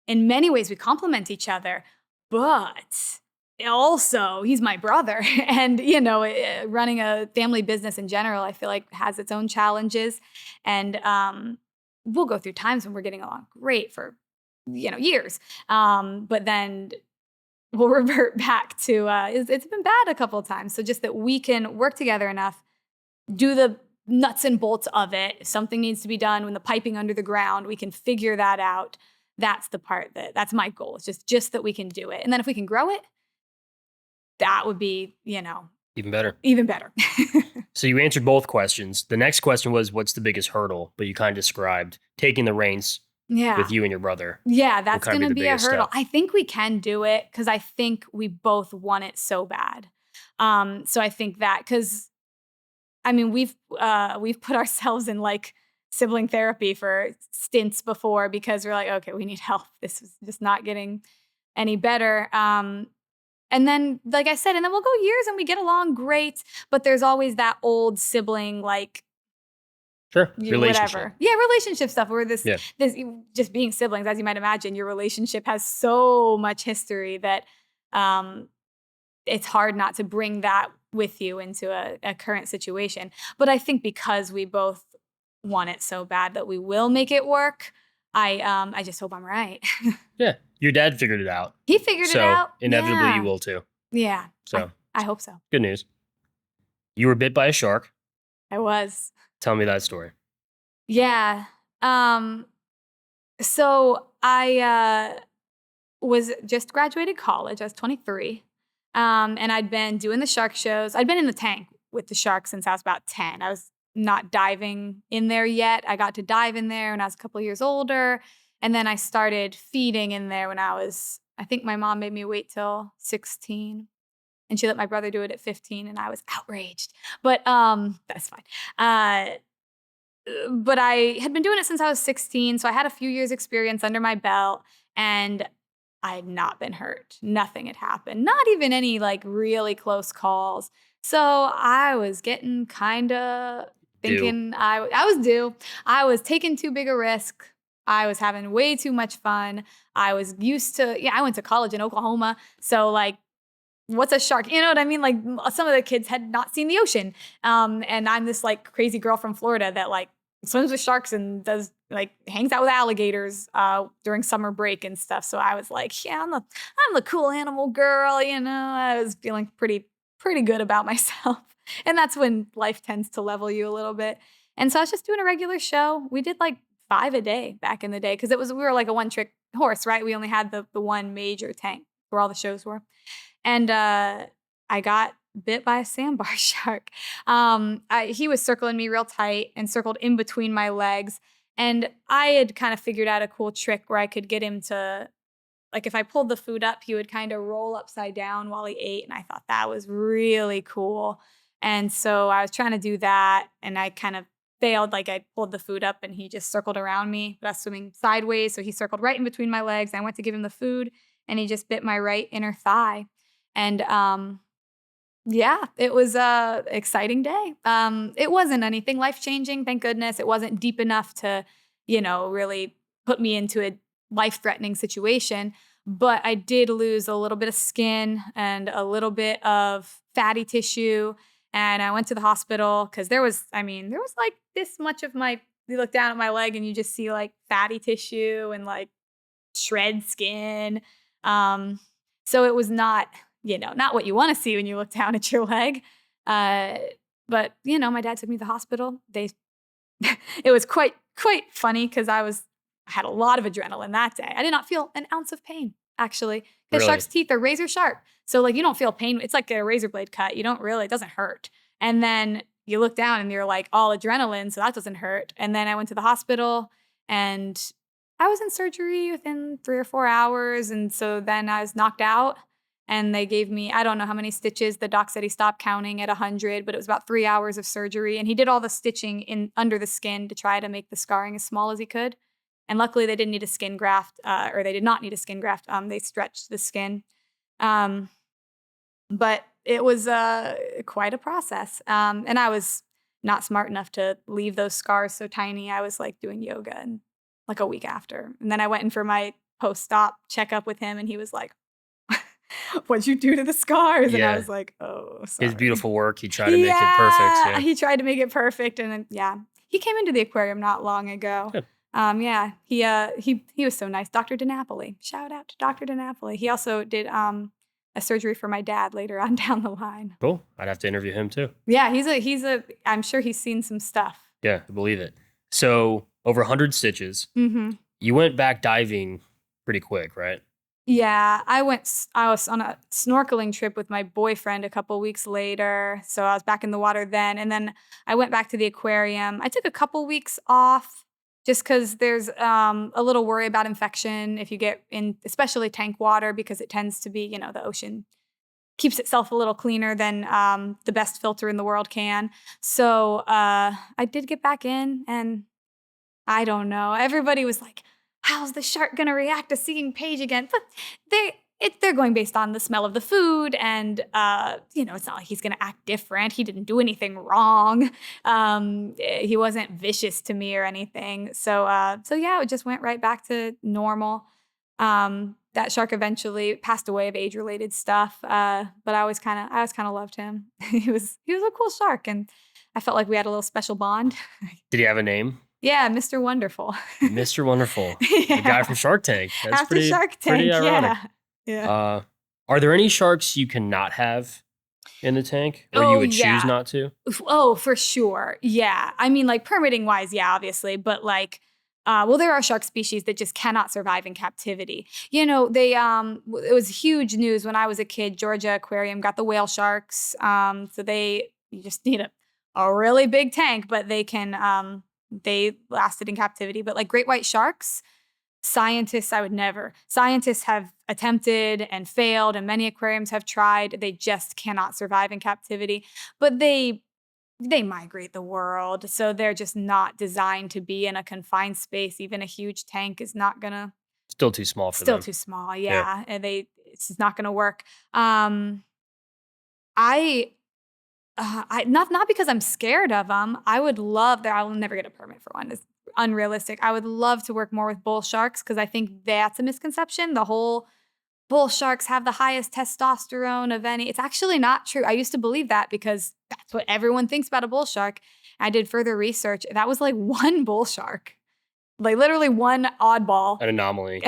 in many ways we complement each other, but also he's my brother. And, running a family business in general, I feel like has its own challenges. And we'll go through times when we're getting along great for, years. But then we'll revert back to, it's been bad a couple of times. So just that we can work together enough, do the nuts and bolts of it. If something needs to be done when the piping under the ground, we can figure that out. That's the part that's my goal. It's just that we can do it. And then if we can grow it, that would be, even better. Even better. So you answered both questions. The next question was, what's the biggest hurdle? But you kind of described taking the reins with you and your brother. Yeah, that's going to be a hurdle. Step. I think we can do it because I think we both want it so bad. So I think that because, we've put ourselves in like sibling therapy for stints before because we're like, okay, we need help. This is just not getting any better. And then, like I said, and then we'll go years and we get along great, but there's always that old sibling, like, sure, relationship. Whatever. Yeah, relationship stuff where this just being siblings, as you might imagine, your relationship has so much history that it's hard not to bring that with you into a current situation. But I think because we both want it so bad that we will make it work, I just hope I'm right. Yeah. Your dad figured it out. He figured it out. So inevitably you will too. Yeah. So I hope so. Good news. You were bit by a shark. I was. Tell me that story. Yeah. So I was just graduated college. I was 23. And I'd been doing the shark shows. I'd been in the tank with the sharks since I was about 10. I was not diving in there yet. I got to dive in there when I was a couple years older. And then I started feeding in there when I think my mom made me wait till 16. And she let my brother do it at 15. And I was outraged. But that's fine. But I had been doing it since I was 16. So I had a few years experience under my belt. And I had not been hurt. Nothing had happened. Not even any like really close calls. So I was getting kind of thinking I was due. I was taking too big a risk. I was having way too much fun. I was used to, I went to college in Oklahoma. So like, what's a shark? You know what I mean? Like some of the kids had not seen the ocean. And I'm this like crazy girl from Florida that like swims with sharks and does like hangs out with alligators during summer break and stuff. So I was like, yeah, I'm the cool animal girl. I was feeling pretty good about myself. And that's when life tends to level you a little bit. And so I was just doing a regular show. We did like 5 a day back in the day because we were like a one-trick horse, right? We only had the one major tank where all the shows were. And I got bit by a sandbar shark. He was circling me real tight and circled in between my legs. And I had kind of figured out a cool trick where I could get him to, like if I pulled the food up, he would kind of roll upside down while he ate. And I thought that was really cool. And so I was trying to do that. And I kind of failed. Like I pulled the food up and he just circled around me, but I was swimming sideways. So he circled right in between my legs. I went to give him the food and he just bit my right inner thigh. And yeah, it was a exciting day. It wasn't anything life-changing, thank goodness. It wasn't deep enough to, really put me into a life-threatening situation. But I did lose a little bit of skin and a little bit of fatty tissue. And I went to the hospital because there was like this much of you look down at my leg and you just see like fatty tissue and like shred skin. So it was not what you want to see when you look down at your leg. But my dad took me to the hospital. It was quite funny because I had a lot of adrenaline that day. I did not feel an ounce of pain, actually, because Really? sharks' teeth are razor sharp. So like you don't feel pain. It's like a razor blade cut. It doesn't hurt. And then you look down and you're like all adrenaline, so that doesn't hurt. And then I went to the hospital and I was in surgery within 3 or 4 hours. And so then I was knocked out. And they gave me, I don't know how many stitches. The doc said he stopped counting at 100, but it was about 3 hours of surgery. And he did all the stitching in under the skin to try to make the scarring as small as he could. And luckily, they didn't need a skin graft, or they did not need a skin graft. They stretched the skin. But it was quite a process. And I was not smart enough to leave those scars so tiny. I was like doing yoga and like a week after. And then I went in for my post-op checkup with him, and he was like, what'd you do to the scars? And I was like, oh, sorry. His beautiful work. He tried to make it perfect. Yeah, he tried to make it perfect. And then, he came into the aquarium not long ago. Good. He was so nice. Dr. DiNapoli. Shout out to Dr. DiNapoli. He also did a surgery for my dad later on down the line. Cool. I'd have to interview him too. Yeah, I'm sure he's seen some stuff. Yeah, I believe it. So over 100 stitches. Mm-hmm. You went back diving pretty quick, right? Yeah, I was on a snorkeling trip with my boyfriend a couple weeks later. So I was back in the water then. And then I went back to the aquarium. I took a couple weeks off just because there's a little worry about infection if you get in, especially tank water, because it tends to be, the ocean keeps itself a little cleaner than the best filter in the world can. So I did get back in, and I don't know. Everybody was like, how's the shark going to react to seeing Paige again? But they're going based on the smell of the food. And, it's not like he's going to act different. He didn't do anything wrong. He wasn't vicious to me or anything. So it just went right back to normal. That shark eventually passed away of age-related stuff. But I always kind of loved him. He was a cool shark. And I felt like we had a little special bond. Did he have a name? Yeah, Mr. Wonderful. Mr. Wonderful. The guy from Shark Tank. That's After Shark Tank, pretty ironic. Yeah. Are there any sharks you cannot have in the tank? Or you would choose not to? Oh, for sure. Yeah. I mean, like permitting wise, yeah, obviously. But like, there are shark species that just cannot survive in captivity. It was huge news when I was a kid. Georgia Aquarium got the whale sharks. You just need a really big tank, but they can... They lasted in captivity. But like great white sharks, scientists have attempted and failed, and many aquariums have tried. They just cannot survive in captivity. But they migrate the world. So they're just not designed to be in a confined space. Even a huge tank is not going to... Still too small for them. Still too small, yeah. And it's just not going to work. Not because I'm scared of them. I would love that. I will never get a permit for one. It's unrealistic. I would love to work more with bull sharks because I think that's a misconception. The whole bull sharks have the highest testosterone of any. It's actually not true. I used to believe that because that's what everyone thinks about a bull shark. I did further research. That was like one bull shark. Like literally one oddball. An anomaly.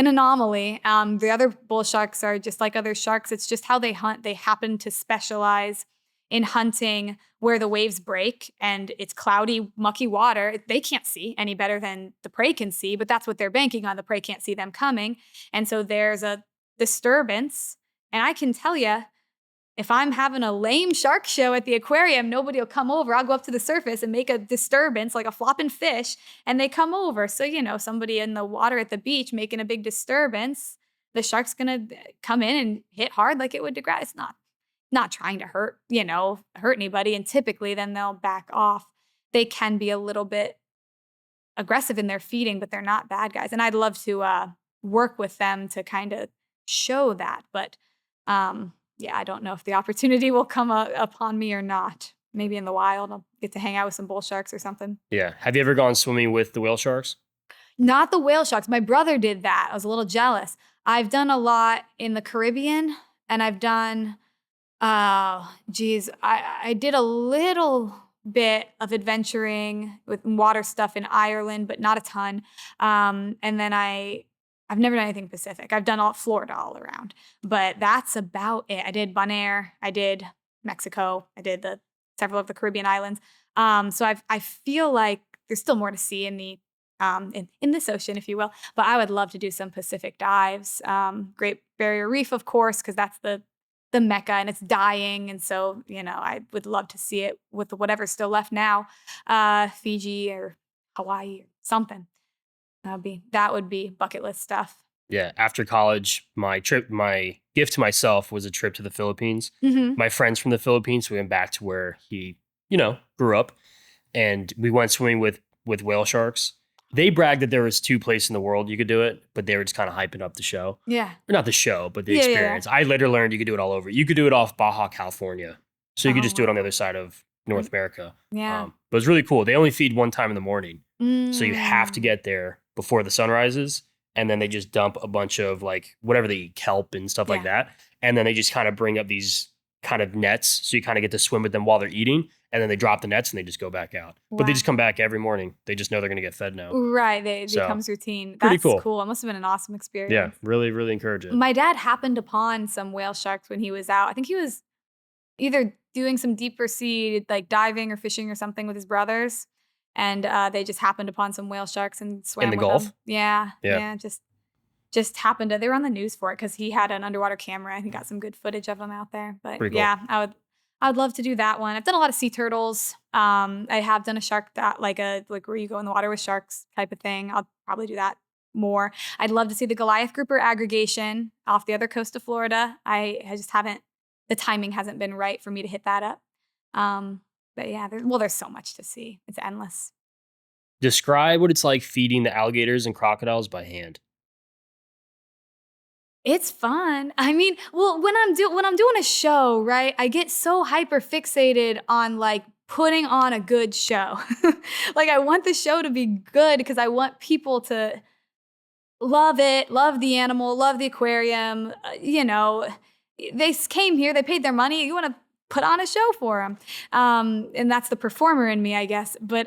The other bull sharks are just like other sharks. It's just how they hunt. They happen to specialize in hunting where the waves break and it's cloudy, mucky water. They can't see any better than the prey can see, but that's what they're banking on. The prey can't see them coming. And so there's a disturbance. And I can tell you, if I'm having a lame shark show at the aquarium, nobody will come over. I'll go up to the surface and make a disturbance like a flopping fish, and they come over. So, somebody in the water at the beach making a big disturbance, the shark's going to come in and hit hard like it would to grass. It's not trying to hurt anybody. And typically then they'll back off. they can be a little bit aggressive in their feeding, but they're not bad guys. And I'd love to work with them to kind of show that. But yeah, I don't know if the opportunity will come upon me or not. Maybe in the wild, I'll get to hang out with some bull sharks or something. Yeah. Have you ever gone swimming with the whale sharks? Not the whale sharks. My brother did that. I was a little jealous. I've done a lot in the Caribbean, and I've done, I did a little bit of adventuring with water stuff in Ireland, but not a ton. And then I've never done anything Pacific. I've done all Florida all around, but that's about it. I did Bonaire. I did Mexico. I did several of the Caribbean islands. So I feel like there's still more to see in the in this ocean, if you will. But I would love to do some Pacific dives. Great Barrier Reef, of course, because that's the mecca and it's dying. And so, I would love to see it with whatever's still left now, Fiji or Hawaii or something. That would be bucket list stuff. Yeah. After college, my gift to myself was a trip to the Philippines. Mm-hmm. My friends from the Philippines, we went back to where he, grew up, and we went swimming with whale sharks. They bragged that there was 2 places in the world you could do it, but they were just kind of hyping up the show. Yeah. Or not the show, but the experience. Yeah. I later learned you could do it all over. You could do it off Baja, California. So you could just do it on the other side of North America. Yeah. But it's really cool. They only feed one time in the morning. So you have to get there before the sun rises. And then they just dump a bunch of whatever they eat, kelp and stuff like that. And then they just kind of bring up these kind of nets. So you kind of get to swim with them while they're eating. And then they drop the nets and they just go back out. Wow. But they just come back every morning. They just know they're going to get fed now. Right. It becomes routine. Pretty That's cool. It must have been an awesome experience. Yeah. Really, really encourage it. My dad happened upon some whale sharks when he was out. I think he was either doing some deeper sea, diving or fishing or something with his brothers. And they just happened upon some whale sharks and swam in the with Gulf? them. Yeah. Just happened to. They were on the news for it because he had an underwater camera and he got some good footage of them out there. But Pretty cool. Yeah, I would love to do that one. I've done a lot of sea turtles. I have done a shark that where you go in the water with sharks type of thing. I'll probably do that more. I'd love to see the Goliath grouper aggregation off the other coast of Florida. I just haven't. The timing hasn't been right for me to hit that up. But yeah, there's so much to see. It's endless. Describe what it's like feeding the alligators and crocodiles by hand. It's fun. I mean, well, when I'm doing a show, right, I get so hyper fixated on putting on a good show. I want the show to be good because I want people to love it, love the animal, love the aquarium. They came here, they paid their money. You want to put on a show for them. And that's the performer in me, I guess. But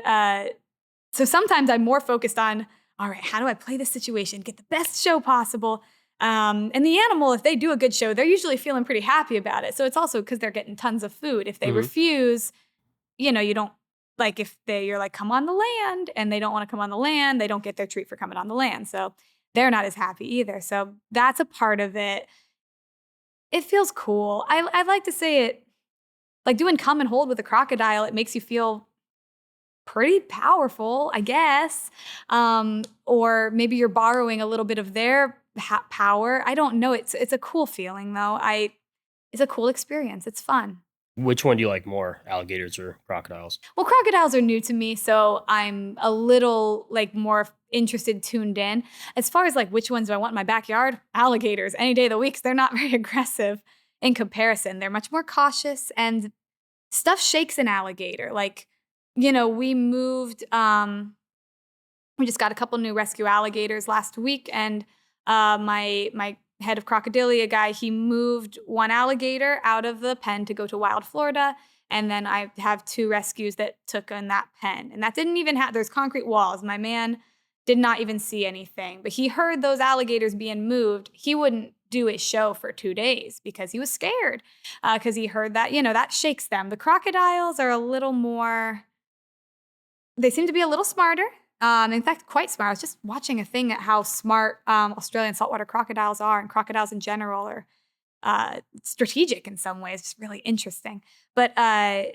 so sometimes I'm more focused on, all right, how do I play this situation, get the best show possible? And the animal, if they do a good show, they're usually feeling pretty happy about it. So it's also because they're getting tons of food. If they refuse, you don't, if you're come on the land and they don't want to come on the land, they don't get their treat for coming on the land. So they're not as happy either. So that's a part of it. It feels cool. I like to say it, doing come and hold with a crocodile, it makes you feel pretty powerful, I guess. Or maybe you're borrowing a little bit of their power. I don't know. It's a cool feeling though. It's a cool experience. It's fun. Which one do you like more, alligators or crocodiles? Well, crocodiles are new to me, so I'm a little more interested, tuned in. As far as which ones do I want in my backyard? Alligators any day of the week. 'Cause they're not very aggressive in comparison. They're much more cautious and stuff shakes an alligator. We moved, we just got a couple new rescue alligators last week, and my head of Crocodilia guy, he moved one alligator out of the pen to go to wild Florida. And then I have 2 rescues that took in that pen. And that didn't even there's concrete walls. My man did not even see anything. But he heard those alligators being moved. He wouldn't do his show for 2 days because he was scared. Because he heard that, that shakes them. The crocodiles are a little more, they seem to be a little smarter. In fact, quite smart. I was just watching a thing at how smart Australian saltwater crocodiles are, and crocodiles in general are strategic in some ways. It's really interesting. But, they're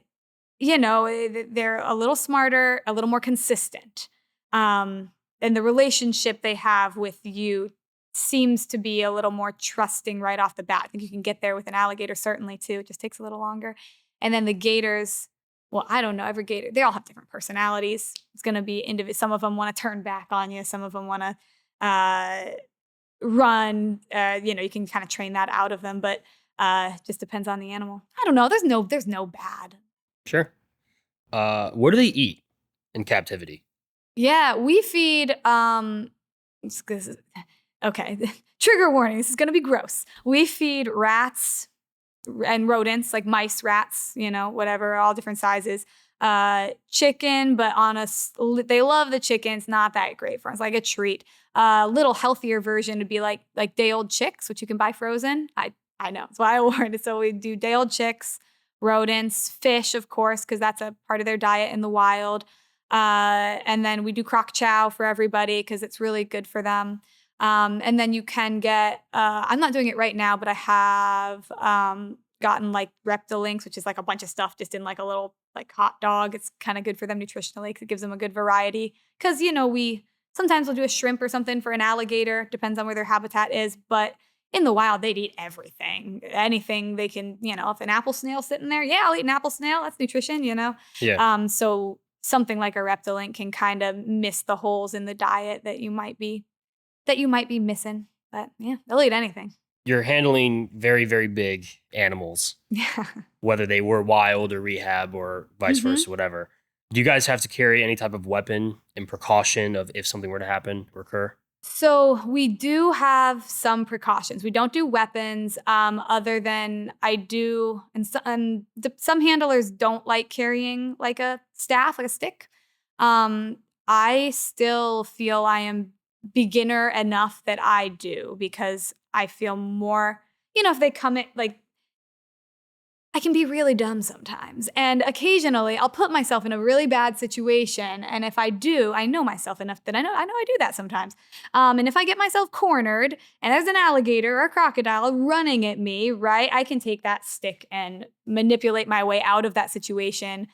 a little smarter, a little more consistent. And the relationship they have with you seems to be a little more trusting right off the bat. I think you can get there with an alligator certainly too. It just takes a little longer. And then the gators, well, I don't know, every gator, they all have different personalities. It's going to be individual. Some of them want to turn back on you. Some of them want to run. You can kind of train that out of them, but just depends on the animal. I don't know. There's no bad. Sure. What do they eat in captivity? Yeah, we feed. Okay, trigger warning. This is going to be gross. We feed rats and rodents, like mice, rats, whatever, all different sizes. Chicken, but they love the chickens. Not that great for us, like a treat. Little healthier version would be like day-old chicks, which you can buy frozen. I know, that's why I warned it. So we do day-old chicks, rodents, fish, of course, because that's a part of their diet in the wild. And then we do croc chow for everybody because it's really good for them. And then you can get, I'm not doing it right now, but I have gotten like Reptilinks, which is like a bunch of stuff just in like a little like hot dog. It's kind of good for them nutritionally because it gives them a good variety. Because, sometimes we'll do a shrimp or something for an alligator, depends on where their habitat is. But in the wild, they'd eat everything. Anything they can, if an apple snail's sitting there, yeah, I'll eat an apple snail. That's nutrition, Yeah. So something like a Reptilink can kind of miss the holes in the diet that you might be missing. But yeah, they'll eat anything. You're handling very, very big animals, Yeah. whether they were wild or rehab or vice versa, whatever. Do you guys have to carry any type of weapon in precaution of if something were to happen or occur? So we do have some precautions. We don't do weapons other than I do. And some handlers don't like carrying like a staff, like a stick. I still feel I am beginner enough that I do because I feel more, if they come in, like, I can be really dumb sometimes. And occasionally I'll put myself in a really bad situation. And if I do, I know myself enough that I know I do that sometimes. And if I get myself cornered and there's an alligator or a crocodile running at me, right, I can take that stick and manipulate my way out of that situation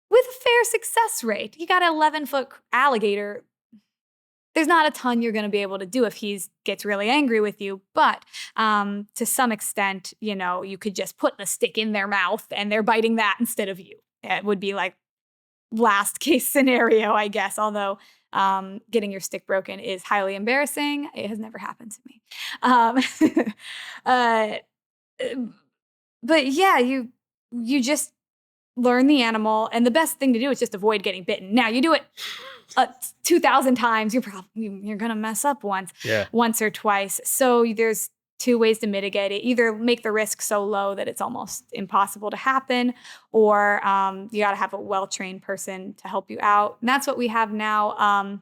with a fair success rate. You got an 11-foot alligator. There's not a ton you're going to be able to do if he gets really angry with you. But to some extent, you could just put the stick in their mouth and they're biting that instead of you. It would be like last case scenario, I guess. Although getting your stick broken is highly embarrassing. It has never happened to me. But yeah, you just learn the animal. And the best thing to do is just avoid getting bitten. Now, you do it 2,000 times, you're going to mess up once or twice. So there's two ways to mitigate it. Either make the risk so low that it's almost impossible to happen, or you got to have a well-trained person to help you out. And that's what we have now.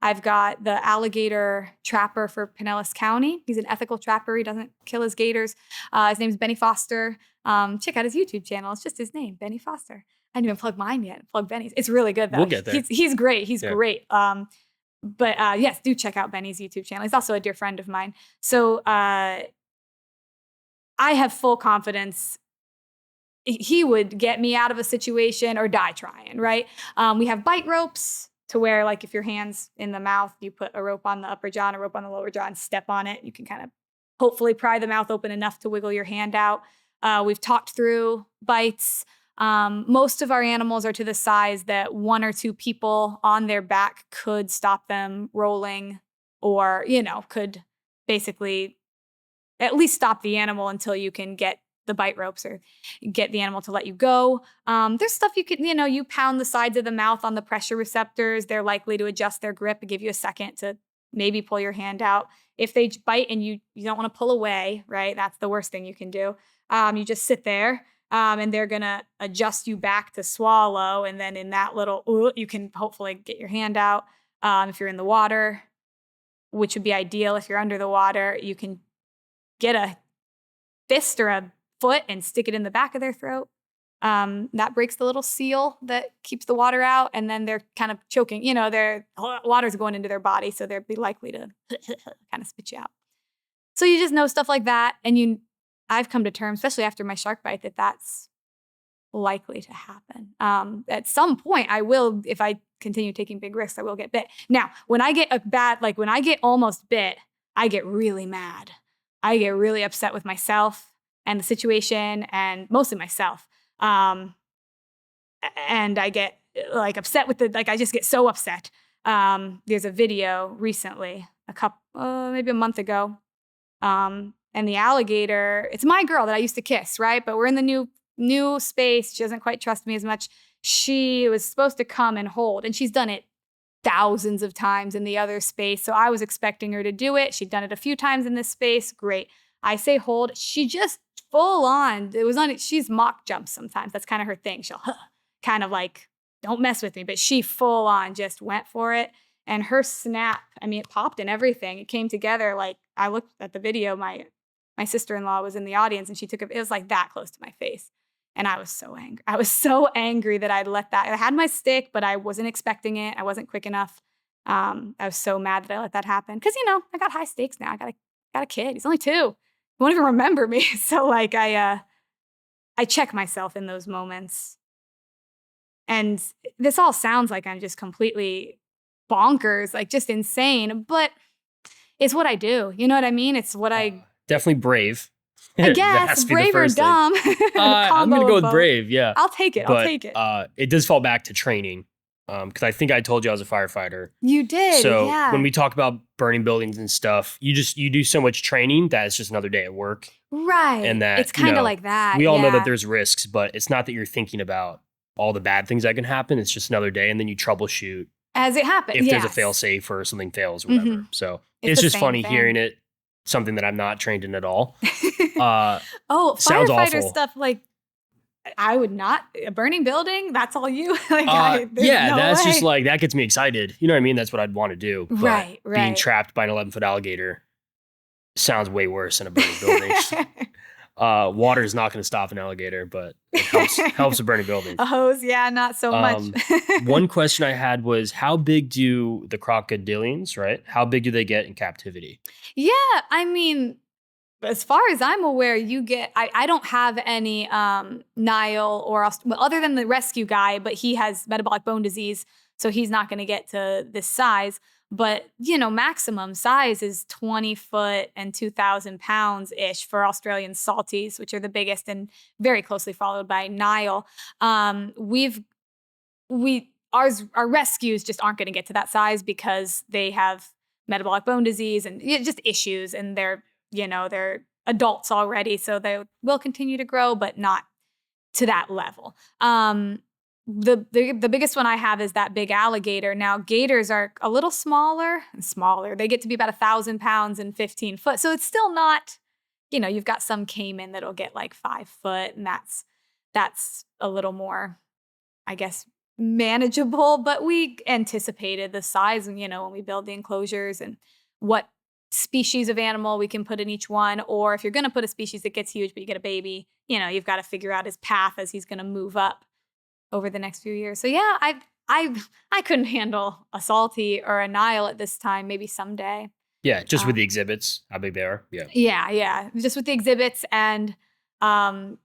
I've got the alligator trapper for Pinellas County. He's an ethical trapper. He doesn't kill his gators. His name's Benny Foster. Check out his YouTube channel. It's just his name, Benny Foster. I didn't even plug mine yet. Plug Benny's. It's really good, though. We'll get there. He's great. He's great. But yes, do check out Benny's YouTube channel. He's also a dear friend of mine. So I have full confidence he would get me out of a situation or die trying, right? We have bite ropes to where, like, if your hand's in the mouth, you put a rope on the upper jaw and a rope on the lower jaw and step on it. You can kind of hopefully pry the mouth open enough to wiggle your hand out. We've talked through bites. Most of our animals are to the size that one or two people on their back could stop them rolling, or, could basically at least stop the animal until you can get the bite ropes or get the animal to let you go. There's stuff you can, you pound the sides of the mouth on the pressure receptors. They're likely to adjust their grip and give you a second to maybe pull your hand out. If they bite and you don't want to pull away, right? That's the worst thing you can do. You just sit there. And they're going to adjust you back to swallow. And then in that little, you can hopefully get your hand out. If you're in the water, which would be ideal. If you're under the water, you can get a fist or a foot and stick it in the back of their throat. That breaks the little seal that keeps the water out. And then they're kind of choking, their water's going into their body. So they'd be likely to kind of spit you out. So you just know stuff like that. And I've come to terms, especially after my shark bite, that that's likely to happen. At some point, I will, if I continue taking big risks, I will get bit. Now, when I get when I get almost bit, I get really mad. I get really upset with myself and the situation, and mostly myself. and I get like upset with I just get so upset. There's a video recently, maybe a month ago. And the alligator, it's my girl that I used to kiss, right? But we're in the new space. She doesn't quite trust me as much. She was supposed to come and hold, and she's done it thousands of times in the other space. So I was expecting her to do it. She'd done it a few times in this space. Great. I say hold. She just full on. She's mock jumps sometimes. That's kind of her thing. She'll kind of like, don't mess with me. But she full on just went for it. And her snap, I mean, it popped and everything. It came together. Like, I looked at the video. My sister-in-law was in the audience, and she took it. It was like that close to my face. And I was so angry. I was so angry that I'd let that. I had my stick, but I wasn't expecting it. I wasn't quick enough. I was so mad that I let that happen. Because, I got high stakes now. I got a kid. He's only 2. He won't even remember me. So, like, I check myself in those moments. And this all sounds like I'm just completely bonkers, like just insane. But it's what I do. You know what I mean? It's what I... Definitely brave. I guess brave or dumb. I'm gonna go with brave. Yeah, I'll take it. It does fall back to training, because I think I told you I was a firefighter. You did. So yeah. when we talk about burning buildings and stuff, you do so much training that it's just another day at work. Right. And that it's kind of like that. We all know that there's risks, but it's not that you're thinking about all the bad things that can happen. It's just another day, and then you troubleshoot as it happens. If there's a fail safe or something fails or whatever. Mm-hmm. So it's just funny hearing it. Something that I'm not trained in at all. Sounds firefighter awful. Stuff like I would not a burning building. That's all you like. That's just like that gets me excited. You know what I mean? That's what I'd want to do. But right. Being trapped by an 11-foot alligator sounds way worse than a burning building. Water is not going to stop an alligator, but it helps a burning building. A hose, yeah, not so much. One question I had was, how big do the crocodilians, right? How big do they get in captivity? Yeah, I mean, as far as I'm aware, you get, I don't have any Nile other than the rescue guy, but he has metabolic bone disease, so he's not going to get to this size. But, maximum size is 20 foot and 2,000 pounds-ish for Australian salties, which are the biggest and very closely followed by Nile. Our rescues just aren't going to get to that size because they have metabolic bone disease and just issues, and they're adults already, so they will continue to grow, but not to that level. The biggest one I have is that big alligator. Now, gators are a little smaller. They get to be about 1,000 pounds and 15 foot. So it's still not, you've got some caiman that'll get like 5 foot, and that's a little more, I guess, manageable. But we anticipated the size, and when we build the enclosures and what species of animal we can put in each one, or if you're going to put a species that gets huge, but you get a baby, you've got to figure out his path as he's going to move up over the next few years. So yeah, I couldn't handle a salty or a Nile at this time. Maybe someday. Yeah, just with the exhibits, how big they are. Yeah. Yeah. Just with the exhibits, and I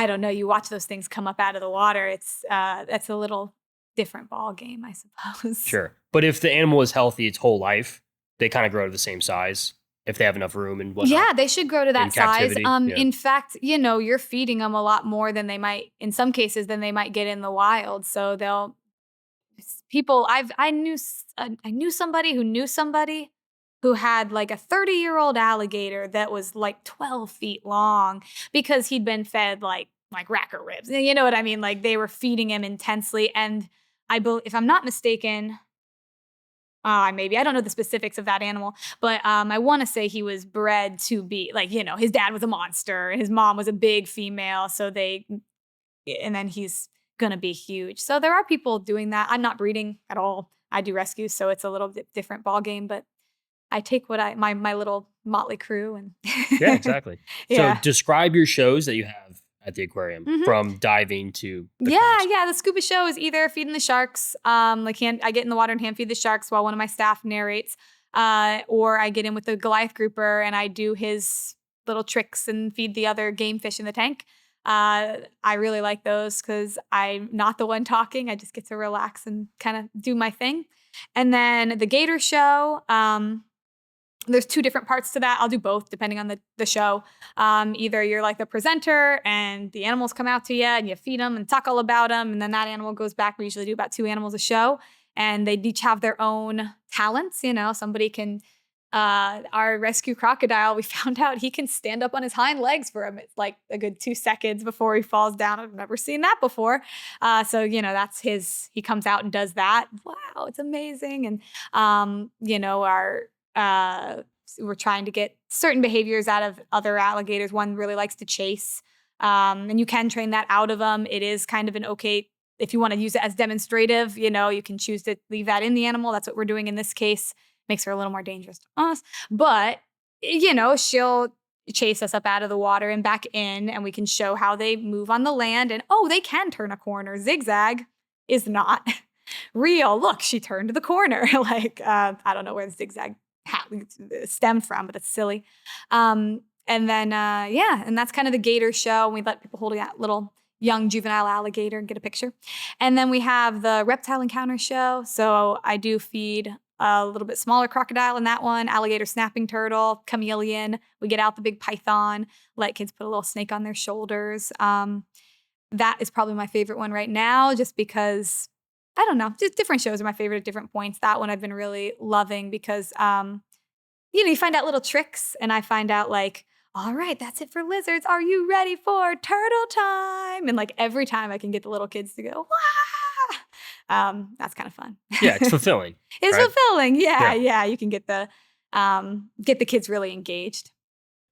don't know. You watch those things come up out of the water. That's a little different ball game, I suppose. Sure, but if the animal is healthy its whole life, they kind of grow to the same size. If they have enough room and whatnot. Yeah, they should grow to that size. Yeah. In fact, you're feeding them a lot more than they might, in some cases, than they might get in the wild. So I knew somebody who had like a 30-year-old alligator that was like 12 feet long because he'd been fed like racker ribs. You know what I mean? Like they were feeding him intensely. And if I'm not mistaken, maybe I don't know the specifics of that animal, but I want to say he was bred to be like, his dad was a monster and his mom was a big female. And then he's going to be huge. So there are people doing that. I'm not breeding at all. I do rescues. So it's a little bit different ball game, but I take my little motley crew and yeah, exactly. Yeah. So describe your shows that you have at the aquarium, from diving to the class. The scuba show is either feeding the sharks, I get in the water and hand feed the sharks while one of my staff narrates, or I get in with the Goliath grouper and I do his little tricks and feed the other game fish in the tank. I really like those because I'm not the one talking. I just get to relax and kind of do my thing. And then the gator show, There's two different parts to that. I'll do both depending on the show. Either you're like the presenter and the animals come out to you and you feed them and talk all about them. And then that animal goes back. We usually do about 2 animals a show. And they each have their own talents. Somebody can, our rescue crocodile, we found out he can stand up on his hind legs for like a good 2 seconds before he falls down. I've never seen that before. So, that's he comes out and does that. Wow, it's amazing. And, we're trying to get certain behaviors out of other alligators. One really likes to chase, and you can train that out of them. It is kind of an okay, if you want to use it as demonstrative, you can choose to leave that in the animal. That's what we're doing in this case. Makes her a little more dangerous to us. But, she'll chase us up out of the water and back in, and we can show how they move on the land. And, they can turn a corner. Zigzag is not real. Look, she turned the corner. I don't know where the zigzag stemmed from, but it's silly. And then, and that's kind of the gator show. We let people hold that little young juvenile alligator and get a picture. And then we have the reptile encounter show. So I do feed a little bit smaller crocodile in that one, alligator snapping turtle, chameleon. We get out the big python, let kids put a little snake on their shoulders. That is probably my favorite one right now, just because I don't know. Just different shows are my favorite at different points. That one I've been really loving because, you find out little tricks, and I find out all right, that's it for lizards. Are you ready for turtle time? And every time I can get the little kids to go, wah! That's kind of fun. Yeah, it's fulfilling. It's right? fulfilling. Yeah. You can get the kids really engaged.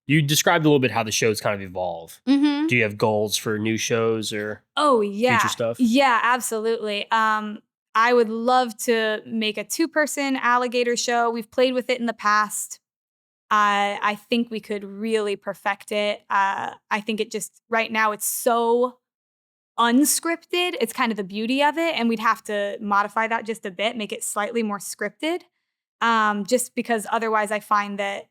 You described a little bit how the shows kind of evolve. Mm-hmm. Do you have goals for new shows or future stuff? Yeah, absolutely. I would love to make a 2-person alligator show. We've played with it in the past. I think we could really perfect it. I think it just, right now, it's so unscripted. It's kind of the beauty of it. And we'd have to modify that just a bit, make it slightly more scripted. Just because otherwise I find that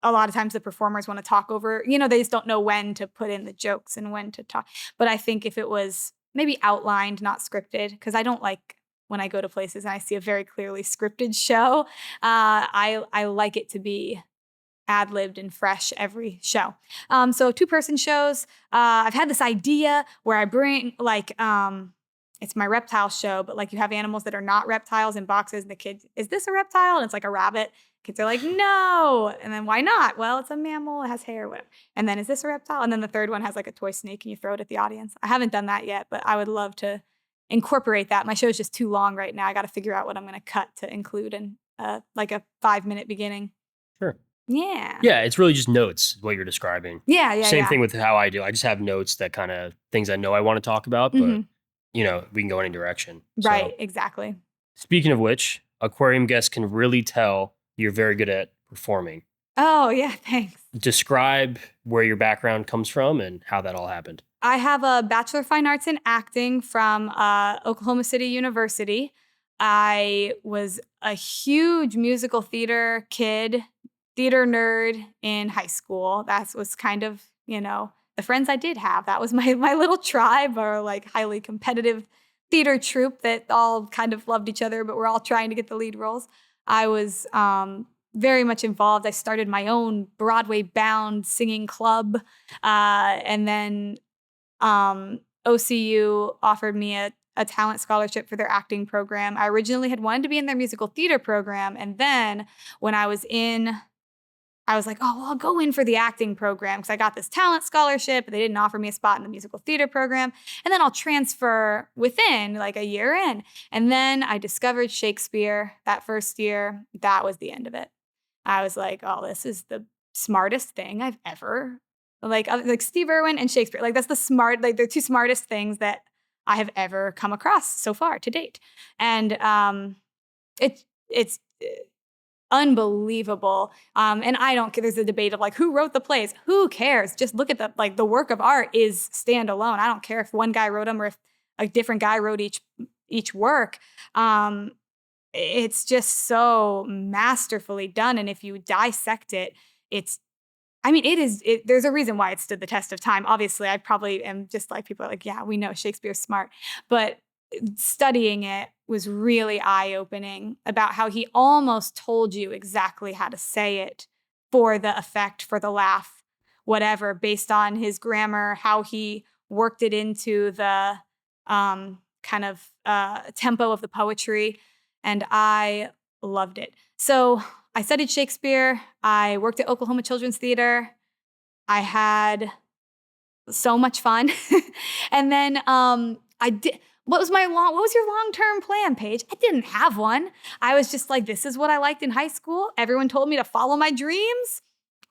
a lot of times the performers want to talk over, they just don't know when to put in the jokes and when to talk. But I think if it was maybe outlined, not scripted, because I don't like when I go to places and I see a very clearly scripted show. I like it to be ad-libbed and fresh every show. So 2-person shows. I've had this idea where I bring it's my reptile show, but you have animals that are not reptiles in boxes, and the kids, is this a reptile? And it's like a rabbit. Kids are like, no. And then why not? Well, it's a mammal. It has hair, whatever. And then is this a reptile? And then the third one has a toy snake and you throw it at the audience. I haven't done that yet, but I would love to incorporate that. My show is just too long right now. I got to figure out what I'm going to cut to include in a 5-minute beginning. Sure. Yeah. Yeah, it's really just notes, what you're describing. Yeah. Same thing with how I do. I just have notes that kind of things I know I want to talk about, but we can go any direction. Right, So, exactly. speaking of which, aquarium guests can really tell you're very good at performing. Oh, yeah, thanks. Describe where your background comes from and how that all happened. I have a Bachelor of Fine Arts in Acting from Oklahoma City University. I was a huge musical theater kid, theater nerd in high school. That was kind of, the friends I did have. That was my little tribe, or highly competitive theater troupe that all kind of loved each other, but we're all trying to get the lead roles. I was very much involved. I started my own Broadway-bound singing club, and then OCU offered me a talent scholarship for their acting program. I originally had wanted to be in their musical theater program, and then when I was like, oh, well, I'll go in for the acting program because I got this talent scholarship, but they didn't offer me a spot in the musical theater program. And then I'll transfer within a year in. And then I discovered Shakespeare that first year. That was the end of it. I was like, oh, this is the smartest thing I've ever, like Steve Irwin and Shakespeare. That's they're 2 smartest things that I have ever come across so far to date. And it's unbelievable. And I don't care. There's a debate of who wrote the plays. Who cares? Just look at the work of art is standalone. I don't care if one guy wrote them or if a different guy wrote each work. It's just so masterfully done. And if you dissect it, there's a reason why it stood the test of time. Obviously, I probably am just people are like, yeah, we know Shakespeare's smart, but studying it was really eye-opening about how he almost told you exactly how to say it for the effect, for the laugh, whatever, based on his grammar, how he worked it into the kind of tempo of the poetry. And I loved it. So I studied Shakespeare. I worked at Oklahoma Children's Theater. I had so much fun. And then I did. What was your long-term plan, Paige? I didn't have one. I was just like, this is what I liked in high school. Everyone told me to follow my dreams.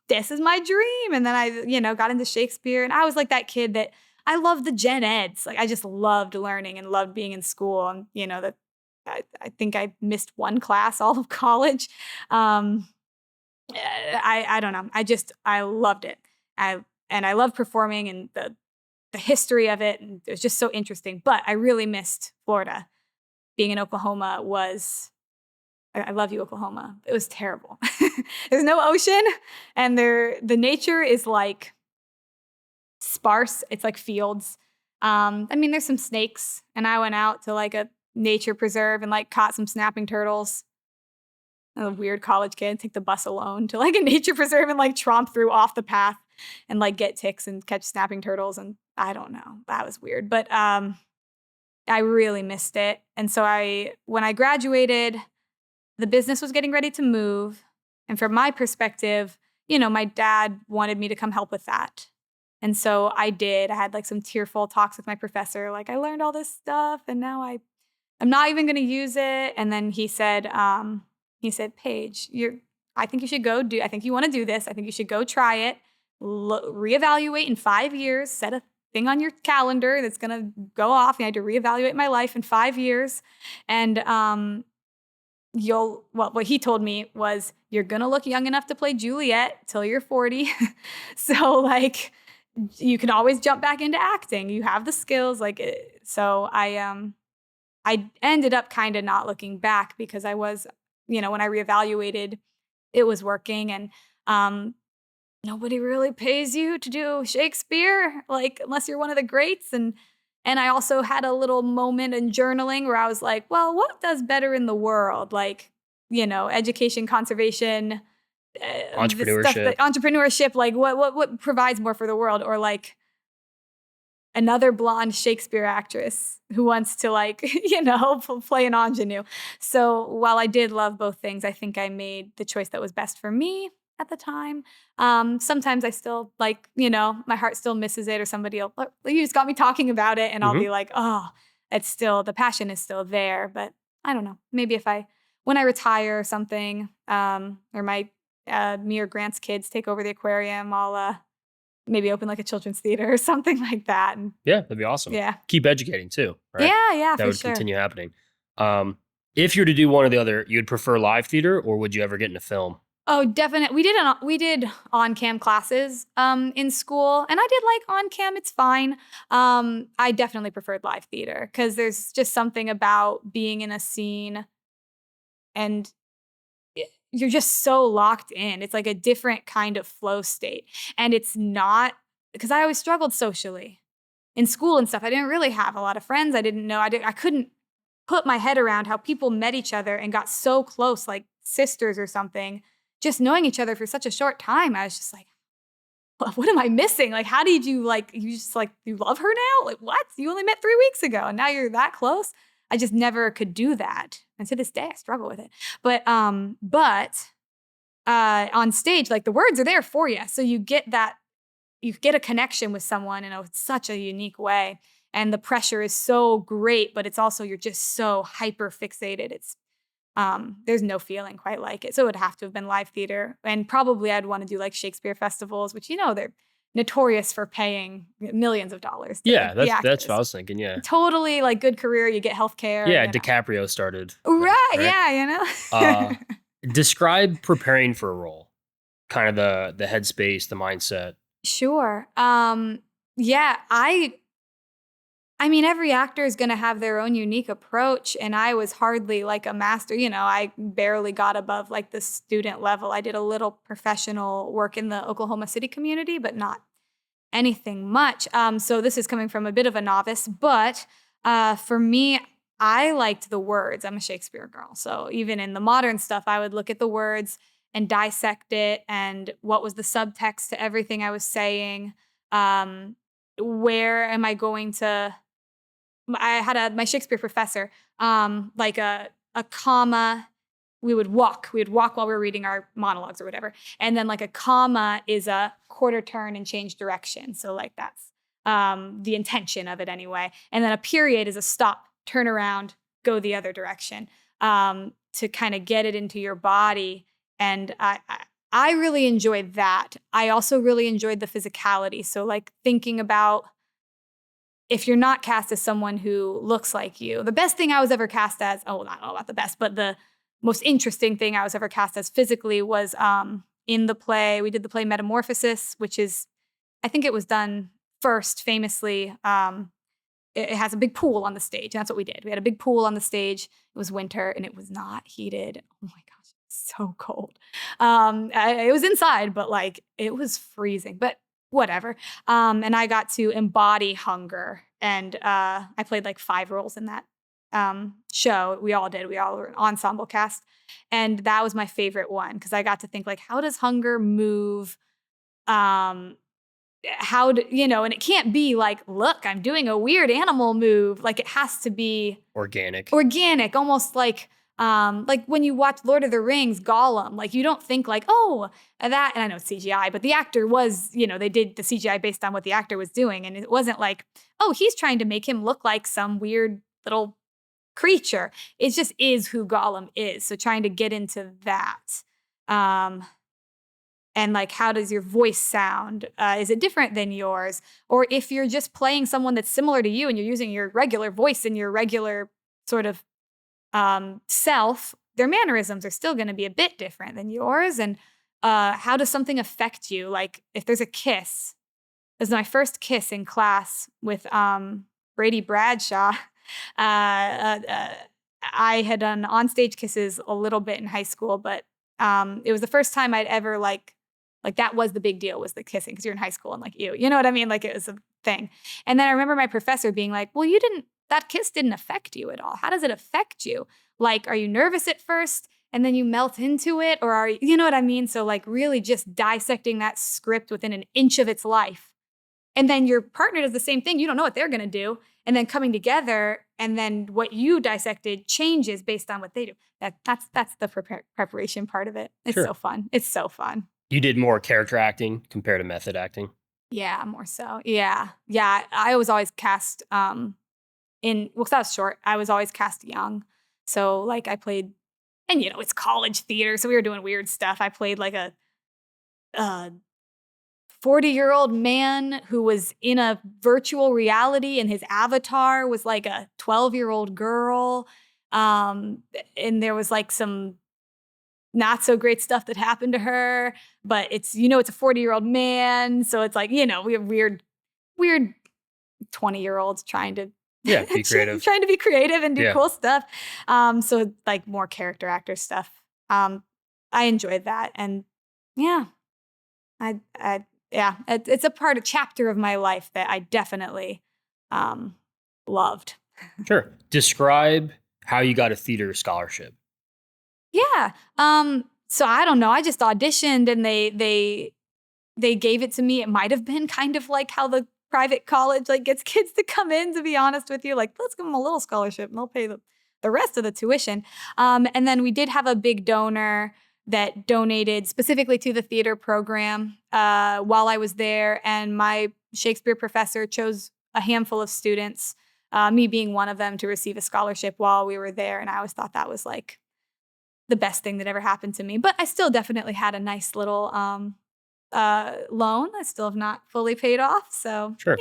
This is my dream. And then I, got into Shakespeare. And I was like that kid that I loved the gen eds. Like I just loved learning and loved being in school. And, I think I missed one class all of college. I don't know. I loved it. I loved performing and the history of it. And it was just so interesting. But I really missed Florida. Being in Oklahoma I love you, Oklahoma. It was terrible. There's no ocean, and the nature is like sparse. It's like fields. There's some snakes, and I went out to like a nature preserve and like caught some snapping turtles. I'm a weird college kid, take the bus alone to like a nature preserve and like tromp through off the path and like get ticks and catch snapping turtles. And I don't know, that was weird, but I really missed it. And so when I graduated, the business was getting ready to move. And from my perspective, my dad wanted me to come help with that. And so I did. I had like some tearful talks with my professor. Like I learned all this stuff and now I'm not even going to use it. And then he said, Paige, I think you should I think you want to do this. I think you should go try it, reevaluate in 5 years, set a thing on your calendar that's going to go off. And I had to reevaluate my life in 5 years. And, what he told me was, you're going to look young enough to play Juliet till you're 40. So like, you can always jump back into acting. You have the skills. So I ended up kind of not looking back because I was, when I reevaluated, it was working. And nobody really pays you to do Shakespeare, like unless you're one of the greats. And I also had a little moment in journaling where I was like, well, what does better in the world? Like, education, conservation, entrepreneurship, like what provides more for the world? Or like another blonde Shakespeare actress who wants to like, play an ingenue. So while I did love both things, I think I made the choice that was best for me at the time. Sometimes I still like, my heart still misses it, or somebody will, you just got me talking about it, and I'll be like, oh, the passion is still there. But I don't know, maybe when I retire or something, or me or Grant's kids take over the aquarium, I'll maybe open like a children's theater or something like that. And yeah, that'd be awesome. Yeah. Keep educating too, right? Yeah, that would continue happening. If you're to do one or the other, you'd prefer live theater, or would you ever get into film? Oh, definitely. We did on-cam classes in school, and I did like on-cam. It's fine. I definitely preferred live theater because there's just something about being in a scene and you're just so locked in. It's like a different kind of flow state. And it's not, because I always struggled socially in school and stuff. I didn't really have a lot of friends. I didn't know. I couldn't put my head around how people met each other and got so close, like sisters or something. Just knowing each other for such a short time, I was just like, what am I missing? Like, how did you you love her now? Like, what? You only met 3 weeks ago and now you're that close? I just never could do that. And to this day, I struggle with it. But on stage, like the words are there for you. So you get a connection with someone in such a unique way. And the pressure is so great, but it's also, you're just so hyper fixated. There's no feeling quite like it. So it would have to have been live theater. And probably I'd want to do like Shakespeare festivals, which, they're notorious for paying millions of dollars. Yeah, that's what I was thinking, yeah. Totally like good career, you get healthcare. Yeah, DiCaprio started. Right, yeah, Describe preparing for a role, kind of the headspace, the mindset. Sure. Yeah, every actor is going to have their own unique approach, and I was hardly like a master. I barely got above like the student level. I did a little professional work in the Oklahoma City community, but not anything much. So this is coming from a bit of a novice, but for me, I liked the words. I'm a Shakespeare girl. So even in the modern stuff, I would look at the words and dissect it and what was the subtext to everything I was saying. Where am I going to? I had my Shakespeare professor, like a comma. We would walk while we were reading our monologues or whatever. And then like a comma is a quarter turn and change direction. So like that's the intention of it anyway. And then a period is a stop, turn around, go the other direction, to kind of get it into your body. And I really enjoyed that. I also really enjoyed the physicality. So like thinking about if you're not cast as someone who looks like you, the best thing I was ever cast as, I don't know about the best, but the most interesting thing I was ever cast as physically was in the play. We did the play Metamorphosis, which is, I think it was done first famously. It has a big pool on the stage. And that's what we did. We had a big pool on the stage. It was winter and it was not heated. Oh my gosh, so cold. It was inside, but like it was freezing, but whatever. And I got to embody hunger. And I played like 5 roles in that show. We all did. We all were an ensemble cast. And that was my favorite one because I got to think like, how does hunger move? How do, and it can't be like, look, I'm doing a weird animal move. Like it has to be Organic, almost like when you watch Lord of the Rings, Gollum, like you don't think like, oh, that, and I know it's CGI, but the actor was, they did the CGI based on what the actor was doing. And it wasn't like, oh, he's trying to make him look like some weird little creature. It just is who Gollum is. So trying to get into that. And like, how does your voice sound? Is it different than yours? Or if you're just playing someone that's similar to you and you're using your regular voice and your regular sort of self, their mannerisms are still going to be a bit different than yours. And how does something affect you? Like if there's a kiss, it was my first kiss in class with Brady Bradshaw. I had done onstage kisses a little bit in high school, but it was the first time I'd ever like that was the big deal, was the kissing, because you're in high school and like you know what I mean? Like it was a thing. And then I remember my professor being like, well, that kiss didn't affect you at all. How does it affect you? Like, are you nervous at first and then you melt into it? Or you know what I mean? So like really just dissecting that script within an inch of its life. And then your partner does the same thing. You don't know what they're going to do. And then coming together and then what you dissected changes based on what they do. That's the preparation part of it. It's Sure. so fun. It's so fun. You did more character acting compared to method acting? Yeah, more so. Yeah. Yeah. I was always cast well, that was short. I was always cast young. So like I played, and it's college theater. So we were doing weird stuff. I played like a 40-year-old man who was in a virtual reality and his avatar was like a 12-year-old girl. And there was like some not so great stuff that happened to her, but it's, it's a 40-year-old man. So it's like, we have weird 20-year-olds trying to be creative, trying to be creative and do cool stuff. So like more character actor stuff. I enjoyed that. And yeah, it's a chapter of my life that I definitely loved. Sure. Describe how you got a theater scholarship. Yeah. So I don't know. I just auditioned and they gave it to me. It might have been kind of like how the private college like gets kids to come in, to be honest with you. Like, let's give them a little scholarship and they'll pay the rest of the tuition. And then we did have a big donor that donated specifically to the theater program while I was there. And my Shakespeare professor chose a handful of students, me being one of them, to receive a scholarship while we were there. And I always thought that was like the best thing that ever happened to me. But I still definitely had a nice little loan. I still have not fully paid off. So, sure.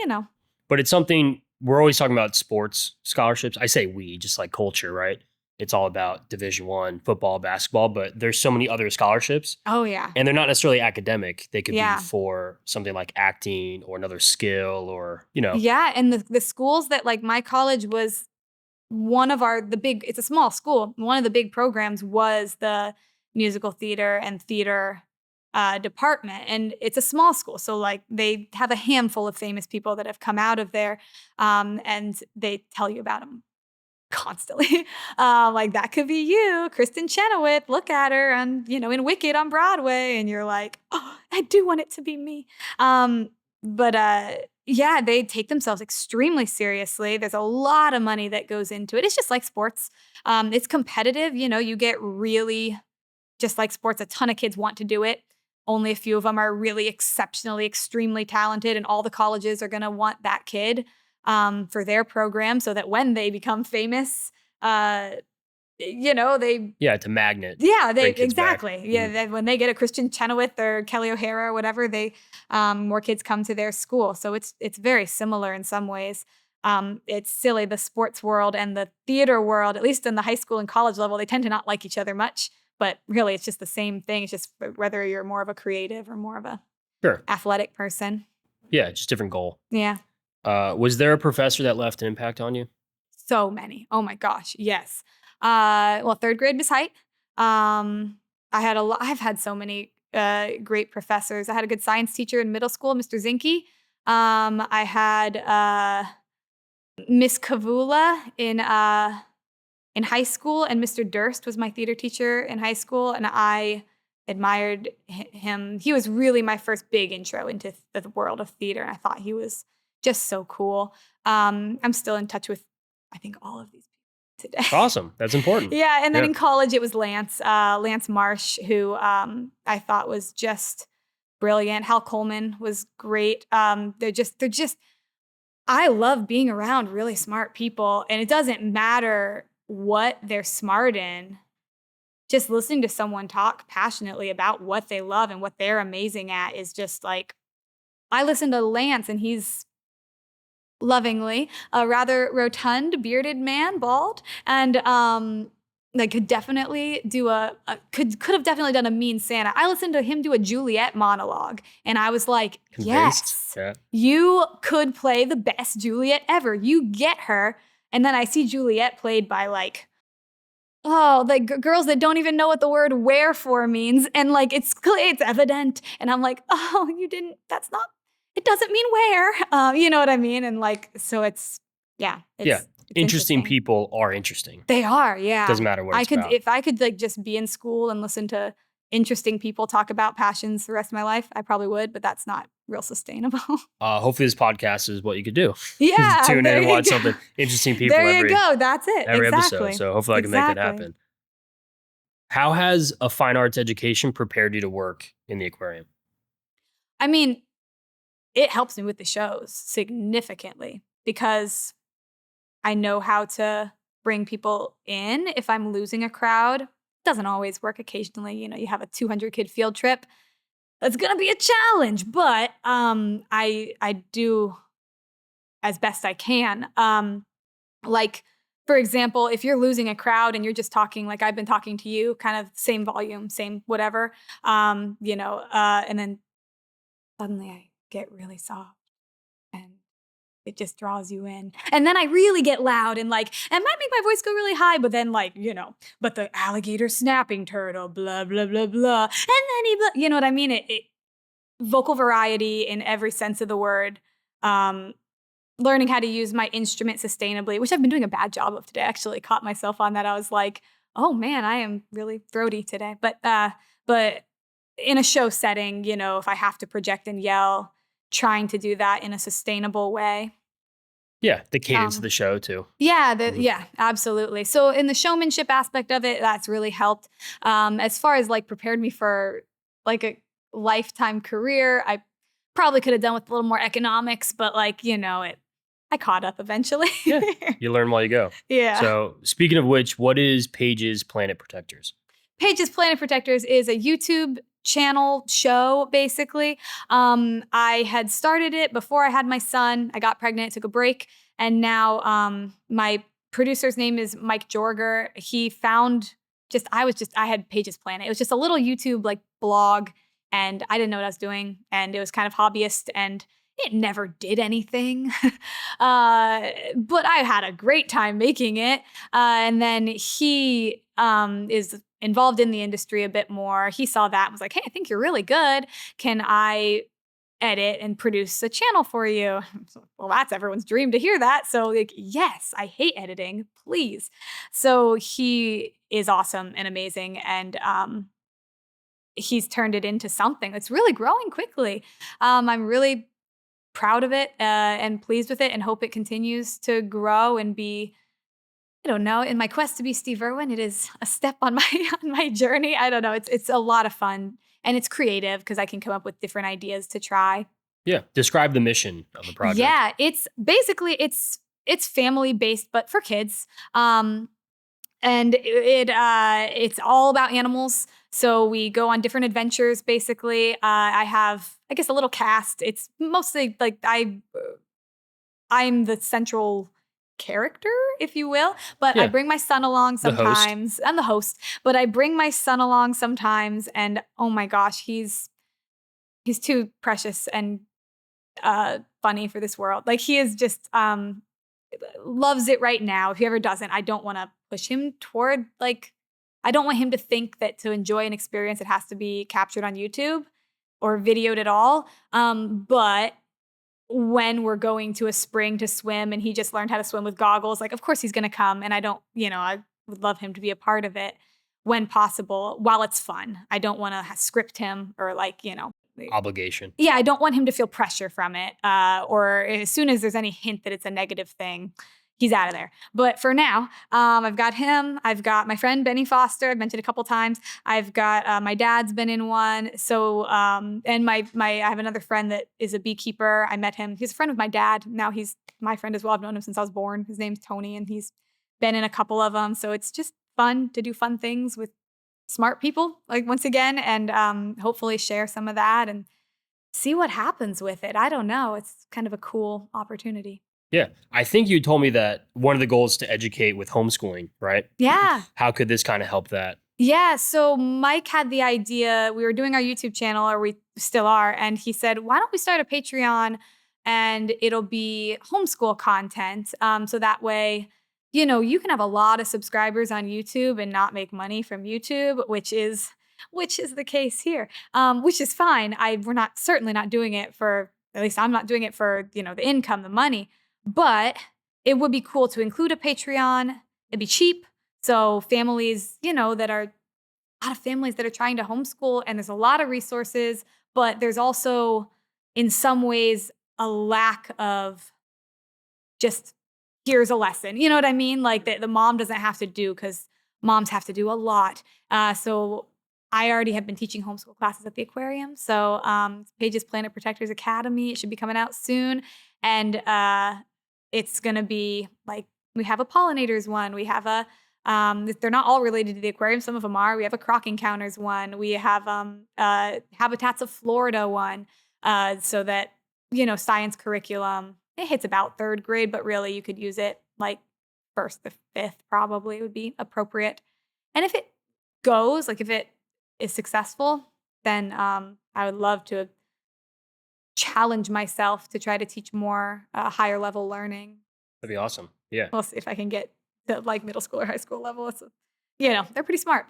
But it's something, we're always talking about sports scholarships. I say we, just like culture, right? It's all about Division I, football, basketball, but there's so many other scholarships. Oh, yeah. And they're not necessarily academic. They could be for something like acting or another skill or, Yeah, and the schools that, like my college was one of it's a small school. One of the big programs was the musical theater and theater department. And it's a small school. So like they have a handful of famous people that have come out of there and they tell you about them constantly. Like, that could be you, Kristen Chenoweth. Look at her, and in Wicked on Broadway, and you're like, oh, I do want it to be me. But yeah, they take themselves extremely seriously. There's a lot of money that goes into it. It's just like sports. It's competitive. You get really, just like sports, a ton of kids want to do it. Only a few of them are really exceptionally, extremely talented, and all the colleges are going to want that kid for their program, so that when they become famous, they it's a magnet. yeah, they Bring kids back. exactly. Yeah, when they get a Christian Chenoweth or Kelly O'Hara or whatever, they more kids come to their school. So it's very similar in some ways. It's silly, the sports world and the theater world, at least in the high school and college level, they tend to not like each other much. But really, it's just the same thing. It's just whether you're more of a creative or more of a Sure. athletic person. Yeah, just different goal. Yeah. Was there a professor that left an impact on you? So many. Oh my gosh. Yes. Well, third grade Miss Height. I've had so many great professors. I had a good science teacher in middle school, Mr. Zinke. I had Miss Kavula in high school, and Mr. Durst was my theater teacher in high school, and I admired him. He was really my first big intro into the world of theater, and I thought he was just so cool. I'm still in touch with, I think, all of these people today. Awesome. That's important. Yeah, and then in college, it was Lance Marsh, who I thought was just brilliant. Hal Coleman was great. They're just, I love being around really smart people, and it doesn't matter what they're smart in. Just listening to someone talk passionately about what they love and what they're amazing at is just like, I listen to Lance, and he's lovingly a rather rotund, bearded man, bald, and could definitely do could have definitely done a mean Santa. I listened to him do a Juliet monologue, and I was like, Convinced? yes, you could play the best Juliet ever. You get her. And then I see Juliet played by girls that don't even know what the word wherefore means, and it's evident, and I'm like, oh, it doesn't mean where, you know what I mean? And so it's interesting people are interesting. They are, yeah. Doesn't matter what it's about. If I could just be in school and listen to interesting people talk about passions the rest of my life, I probably would, but that's not real sustainable. Hopefully this podcast is what you could do. Yeah. Tune in and watch something interesting people there you go. That's it. every exactly. episode. So hopefully I can make that happen. How has a fine arts education prepared you to work in the aquarium? I mean, it helps me with the shows significantly because I know how to bring people in if I'm losing a crowd. Doesn't always work. Occasionally, you have a 200 kid field trip. That's going to be a challenge, but I do as best I can. For example, if you're losing a crowd and you're just talking like I've been talking to you, kind of same volume, same whatever, and then suddenly I get really soft and it just draws you in. And then I really get loud and it might make my voice go really high, but then but the alligator snapping turtle, blah, blah, blah, blah. And then you know what I mean? It vocal variety in every sense of the word. Learning how to use my instrument sustainably, which I've been doing a bad job of today. I actually caught myself on that. I was like, oh man, I am really throaty today. But in a show setting, if I have to project and yell, trying to do that in a sustainable way. Yeah, the cadence of the show too. Yeah, yeah, absolutely. So in the showmanship aspect of it, that's really helped. As far as prepared me for a lifetime career, I probably could have done with a little more economics, but I caught up eventually. Yeah, you learn while you go. Yeah. So speaking of which, what is Paige's Planet Protectors? Paige's Planet Protectors is a YouTube channel show, basically. I had started it before I had my son. I got pregnant, took a break, and now my producer's name is Mike Jorger. He found I had Paige's Planet. It was just a little YouTube blog, and I didn't know what I was doing, and it was kind of hobbyist, and it never did anything. But I had a great time making it. And then he is involved in the industry a bit more. He saw that and was like, hey, I think you're really good. Can I edit and produce a channel for you. Well, that's everyone's dream to hear that. So like, yes, I hate editing, please. So he is awesome and amazing. And he's turned it into something that's really growing quickly. I'm really proud of it and pleased with it and hope it continues to grow and be, I don't know, in my quest to be Steve Irwin, it is a step on my journey. I don't know. It's a lot of fun and it's creative because I can come up with different ideas to try. Yeah. Describe the mission of the project. Yeah, it's basically it's family based, but for kids. And it's all about animals. So we go on different adventures. Basically, I have, I guess, a little cast. It's mostly like I'm the central character, if you will. But I bring my son along sometimes. I'm the host, but I bring my son along sometimes. And oh my gosh, he's too precious and funny for this world. Like he is just loves it right now. If he ever doesn't, I don't want to push him toward like, I don't want him to think that to enjoy an experience, it has to be captured on YouTube or videoed at all. But when we're going to a spring to swim and he just learned how to swim with goggles, like, of course he's going to come. And I don't, I would love him to be a part of it when possible while it's fun. I don't want to script him or like, obligation. Yeah, I don't want him to feel pressure from it. Or as soon as there's any hint that it's a negative thing, he's out of there. But for now, I've got him. I've got my friend Benny Foster. I've mentioned a couple times. I've got my dad's been in one. So and I have another friend that is a beekeeper. I met him. He's a friend of my dad. Now he's my friend as well. I've known him since I was born. His name's Tony, and he's been in a couple of them. So it's just fun to do fun things with smart people, like once again, and hopefully share some of that and see what happens with it. I don't know. It's kind of a cool opportunity. Yeah. I think you told me that one of the goals is to educate with homeschooling, right? Yeah. How could this kind of help that? Yeah. So Mike had the idea, we were doing our YouTube channel, or we still are, and he said, why don't we start a Patreon and it'll be homeschool content. So that way, you can have a lot of subscribers on YouTube and not make money from YouTube, which is the case here, which is fine. We're certainly not doing it for, at least I'm not doing it for, the income, the money, but it would be cool to include a Patreon. It'd be cheap. So families, a lot of families that are trying to homeschool, and there's a lot of resources, but there's also in some ways a lack of just, here's a lesson. You know what I mean? Like the mom doesn't have to do, because moms have to do a lot. So I already have been teaching homeschool classes at the Aquarium. So Paige's Planet Protectors Academy, it should be coming out soon. And it's going to be like, we have a pollinators one. We have they're not all related to the aquarium. Some of them are. We have a croc encounters one. We have Habitats of Florida one. So that, science curriculum, it hits about 3rd grade, but really you could use it like 1st to 5th probably would be appropriate. And if it goes, like if it is successful, then I would love to challenge myself to try to teach more higher level learning. That'd be awesome. Yeah. We'll see if I can get to like middle school or high school level. It's, they're pretty smart.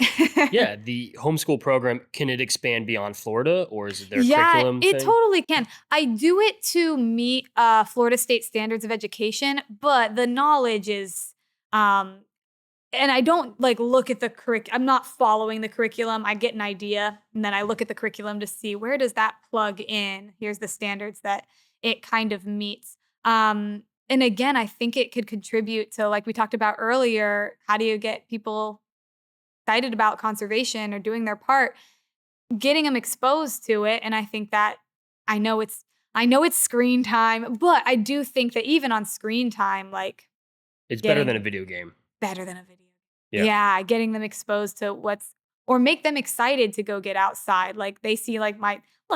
Yeah. The homeschool program, can it expand beyond Florida, or is it their curriculum thing? It totally can. I do it to meet Florida State standards of education, but the knowledge is, and I don't like look at the I'm not following the curriculum. I get an idea and then I look at the curriculum to see where does that plug in. Here's the standards that it kind of meets. And again, I think it could contribute to, like we talked about earlier, how do you get people excited about conservation or doing their part, getting them exposed to it. And I think that I know it's screen time, but I do think that even on screen time, like it's better than a video game. Better than a video. Yeah, getting them exposed to or make them excited to go get outside. Like they see like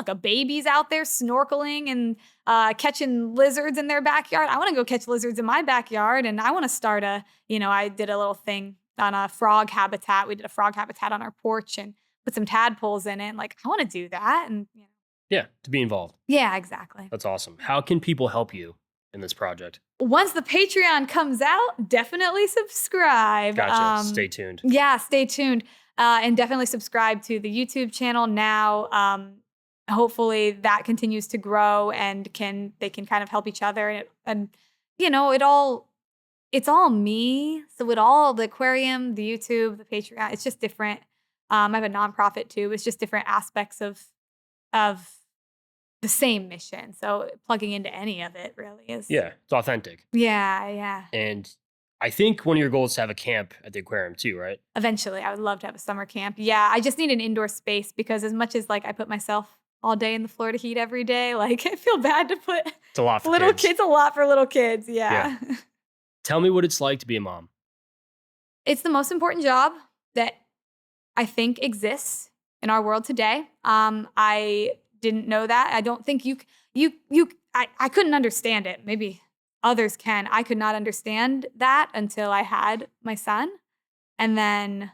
a baby's out there snorkeling and catching lizards in their backyard. I want to go catch lizards in my backyard, and I want to start I did a little thing on a frog habitat. We did a frog habitat on our porch and put some tadpoles in it. Like I want to do that, and yeah, to be involved. Yeah, exactly. That's awesome. How can people help you in this project? Once the Patreon comes out, definitely subscribe. Gotcha. Stay tuned. Yeah, stay tuned. And definitely subscribe to the YouTube channel now. hopefully that continues to grow and they can kind of help each other. And you know, it's all me. So with all the aquarium, the YouTube, the Patreon, it's just different. I have a nonprofit too. It's just different aspects of the same mission. So plugging into any of it really is. Yeah, it's authentic. Yeah, yeah. And I think one of your goals is to have a camp at the aquarium too, right? Eventually, I would love to have a summer camp. Yeah, I just need an indoor space because as much as like I put myself all day in the Florida heat every day, like I feel bad to put It's a lot for little kids. A lot for little kids. Yeah. Tell me what it's like to be a mom. It's the most important job that I think exists in our world today. I didn't know that. I don't think I couldn't understand it. Maybe others can. I could not understand that until I had my son. And then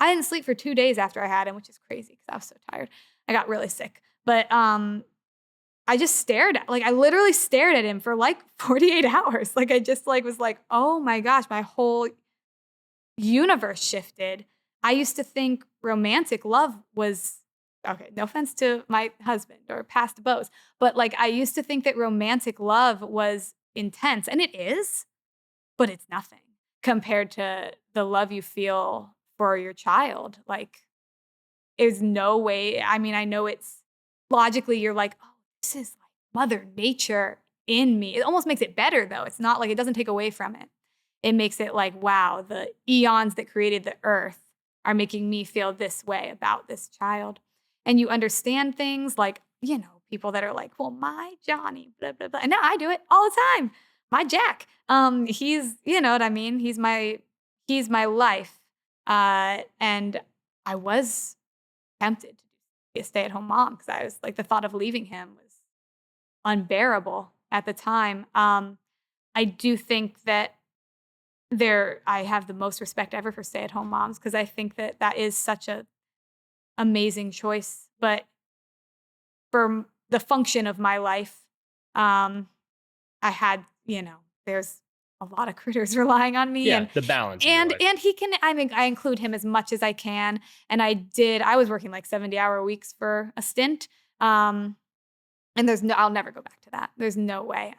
I didn't sleep for 2 days after I had him, which is crazy because I was so tired. I got really sick. But I just I literally stared at him for like 48 hours. Like I just like was like, oh my gosh, my whole universe shifted. I used to think romantic love was, okay, no offense to my husband or past beaus, but like I used to think that romantic love was intense, and it is, but it's nothing compared to the love you feel for your child. Like, there's no way. I mean, I know it's logically, you're like, oh, this is like Mother Nature in me. It almost makes it better, though. It's not like it doesn't take away from it. It makes it like, wow, the eons that created the earth are making me feel this way about this child. And you understand things like, you know, people that are like, well, my Johnny, blah, blah, blah. And now I do it all the time. My Jack. He's, you know what I mean? He's my life. And I was tempted to be a stay-at-home mom because I was like, the thought of leaving him was unbearable at the time. I do think that I have the most respect ever for stay-at-home moms because I think that is such a amazing choice. But for the function of my life, I had, you know, there's a lot of critters relying on me. Yeah, and the balance. And he can, I mean, I include him as much as I can. And I was working like 70-hour weeks for a stint. And I'll never go back to that. There's no way.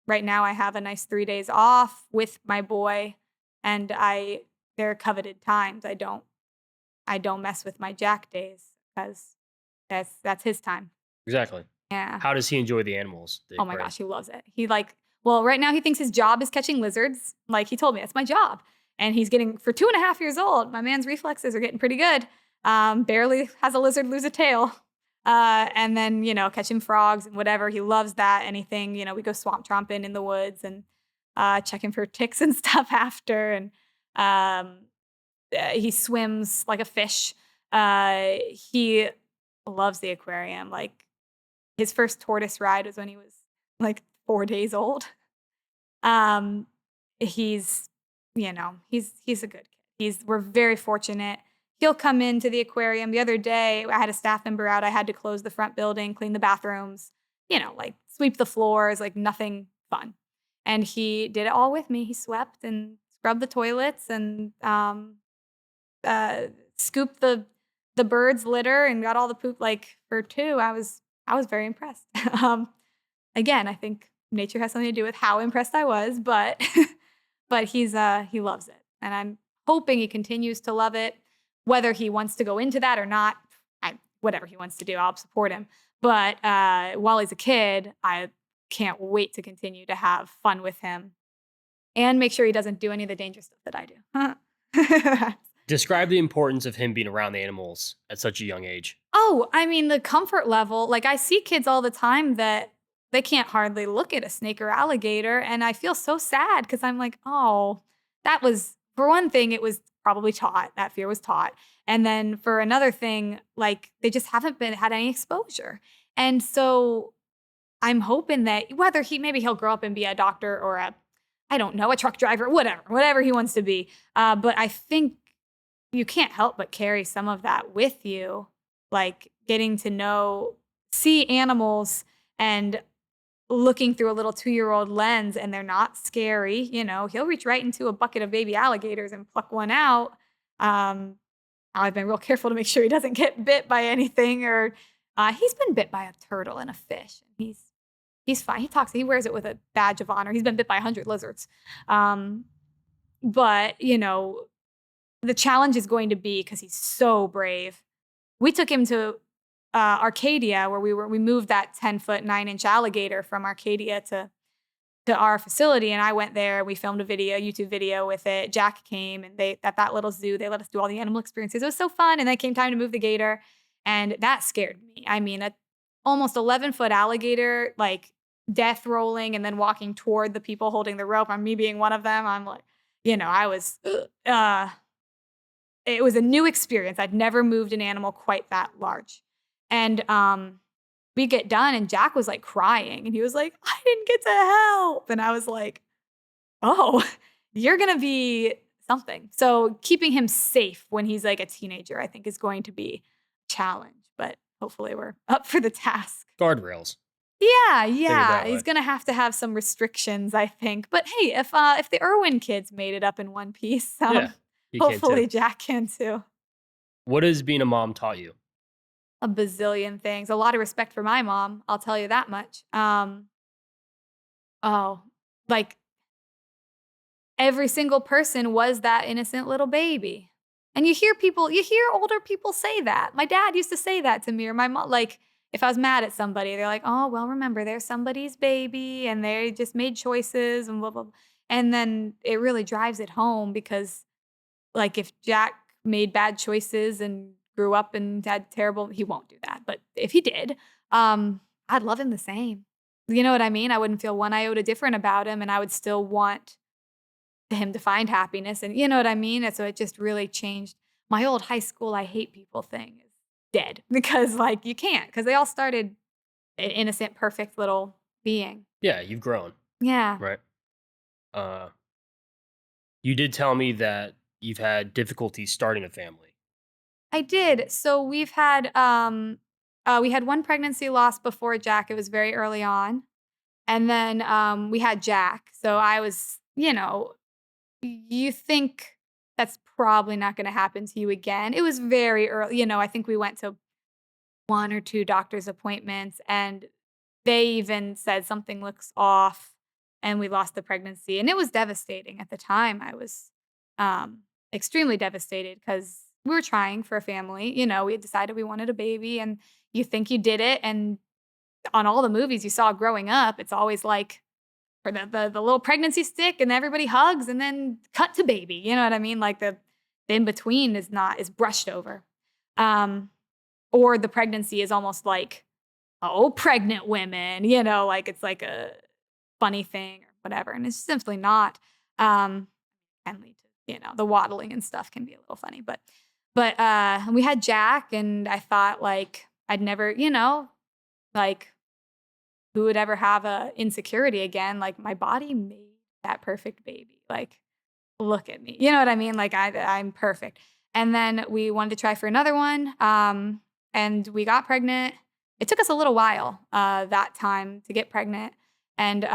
Right now I have a nice 3 days off with my boy, and they're coveted times. I don't mess with my Jack days because that's his time. Exactly. Yeah. How does he enjoy the animals? Oh my gosh, he loves it. Well, right now he thinks his job is catching lizards. Like he told me, that's my job. And he's getting, for 2.5 years old, my man's reflexes are getting pretty good. Barely has a lizard lose a tail. And then, you know, catching frogs and whatever. He loves that. Anything, you know, we go swamp tromping in the woods and checking for ticks and stuff after. And he swims like a fish. He loves the aquarium. Like his first tortoise ride was when he was like 4 days old. He's, you know, he's a good kid. We're very fortunate. He'll come into the aquarium. The other day, I had a staff member out. I had to close the front building, clean the bathrooms, you know, like sweep the floors, like nothing fun. And he did it all with me. He swept and scrubbed the toilets and scooped the birds' litter and got all the poop. Like for 2, I was very impressed. Again, I think nature has something to do with how impressed I was, but but he loves it, and I'm hoping he continues to love it. Whether he wants to go into that or not, whatever he wants to do, I'll support him. But while he's a kid, I can't wait to continue to have fun with him and make sure he doesn't do any of the dangerous stuff that I do. Describe the importance of him being around the animals at such a young age. Oh, I mean, the comfort level. Like, I see kids all the time that they can't hardly look at a snake or alligator. And I feel so sad because I'm like, oh, that was, for one thing, it was probably taught. That fear was taught. And then for another thing, like, they just haven't had any exposure. And so I'm hoping that maybe he'll grow up and be a doctor or I don't know, a truck driver, whatever he wants to be. But I think you can't help but carry some of that with you, like getting to see animals and looking through a little 2-year-old lens, and they're not scary. You know, he'll reach right into a bucket of baby alligators and pluck one out. I've been real careful to make sure he doesn't get bit by anything or He's been bit by a turtle and a fish. And he's fine. He wears it with a badge of honor. He's been bit by 100 lizards. But, the challenge is going to be, because he's so brave. We took him to Arcadia, where we moved that 10-foot 9-inch alligator from Arcadia to our facility, and I went there. We filmed a YouTube video with it. Jack came, and at that little zoo, they let us do all the animal experiences. It was so fun, and then came time to move the gator, and that scared me. I mean, a almost 11-foot alligator, like death rolling, and then walking toward the people holding the rope. Me being one of them, I'm like, I was. It was a new experience. I'd never moved an animal quite that large, and we get done, and Jack was like crying, and he was like, I didn't get to help. And I was like, oh, you're going to be something. So keeping him safe when he's like a teenager, I think, is going to be a challenge, but hopefully we're up for the task. Guardrails. Yeah. He's going to have some restrictions, I think. But hey, if the Irwin kids made it up in one piece, hopefully Jack can too. What has being a mom taught you? A bazillion things. A lot of respect for my mom, I'll tell you that much. Like every single person was that innocent little baby. And you hear older people say that. My dad used to say that to me, or my mom, like if I was mad at somebody, they're like, oh, well, remember, they're somebody's baby and they just made choices and blah, blah, blah. And then it really drives it home, because like if Jack made bad choices and grew up and had terrible, he won't do that. But if he did, I'd love him the same. You know what I mean? I wouldn't feel one iota different about him, and I would still want him to find happiness. And you know what I mean? And so it just really changed. My old high school I hate people thing is dead, because like you can't, because they all started an innocent, perfect little being. Yeah, you've grown. Yeah. Right. You did tell me that you've had difficulty starting a family. I did. So we've had we had one pregnancy loss before Jack. It was very early on. And then we had Jack. So I was, you think that's probably not going to happen to you again. It was very early. I think we went to 1 or 2 doctor's appointments, and they even said something looks off, and we lost the pregnancy. And it was devastating at the time. I was extremely devastated, because we were trying for a family. We had decided we wanted a baby, and you think you did it. And on all the movies you saw growing up, it's always like for the little pregnancy stick, and everybody hugs, and then cut to baby. You know what I mean? Like the in between is brushed over. Or the pregnancy is almost like, oh, pregnant women, like it's like a funny thing or whatever. And it's simply not. Can lead to, the waddling and stuff can be a little funny. But we had Jack, and I thought like I'd never, like who would ever have a insecurity again? Like my body made that perfect baby. Like, look at me. You know what I mean? Like I'm perfect. And then we wanted to try for another one. And we got pregnant. It took us a little while that time to get pregnant. And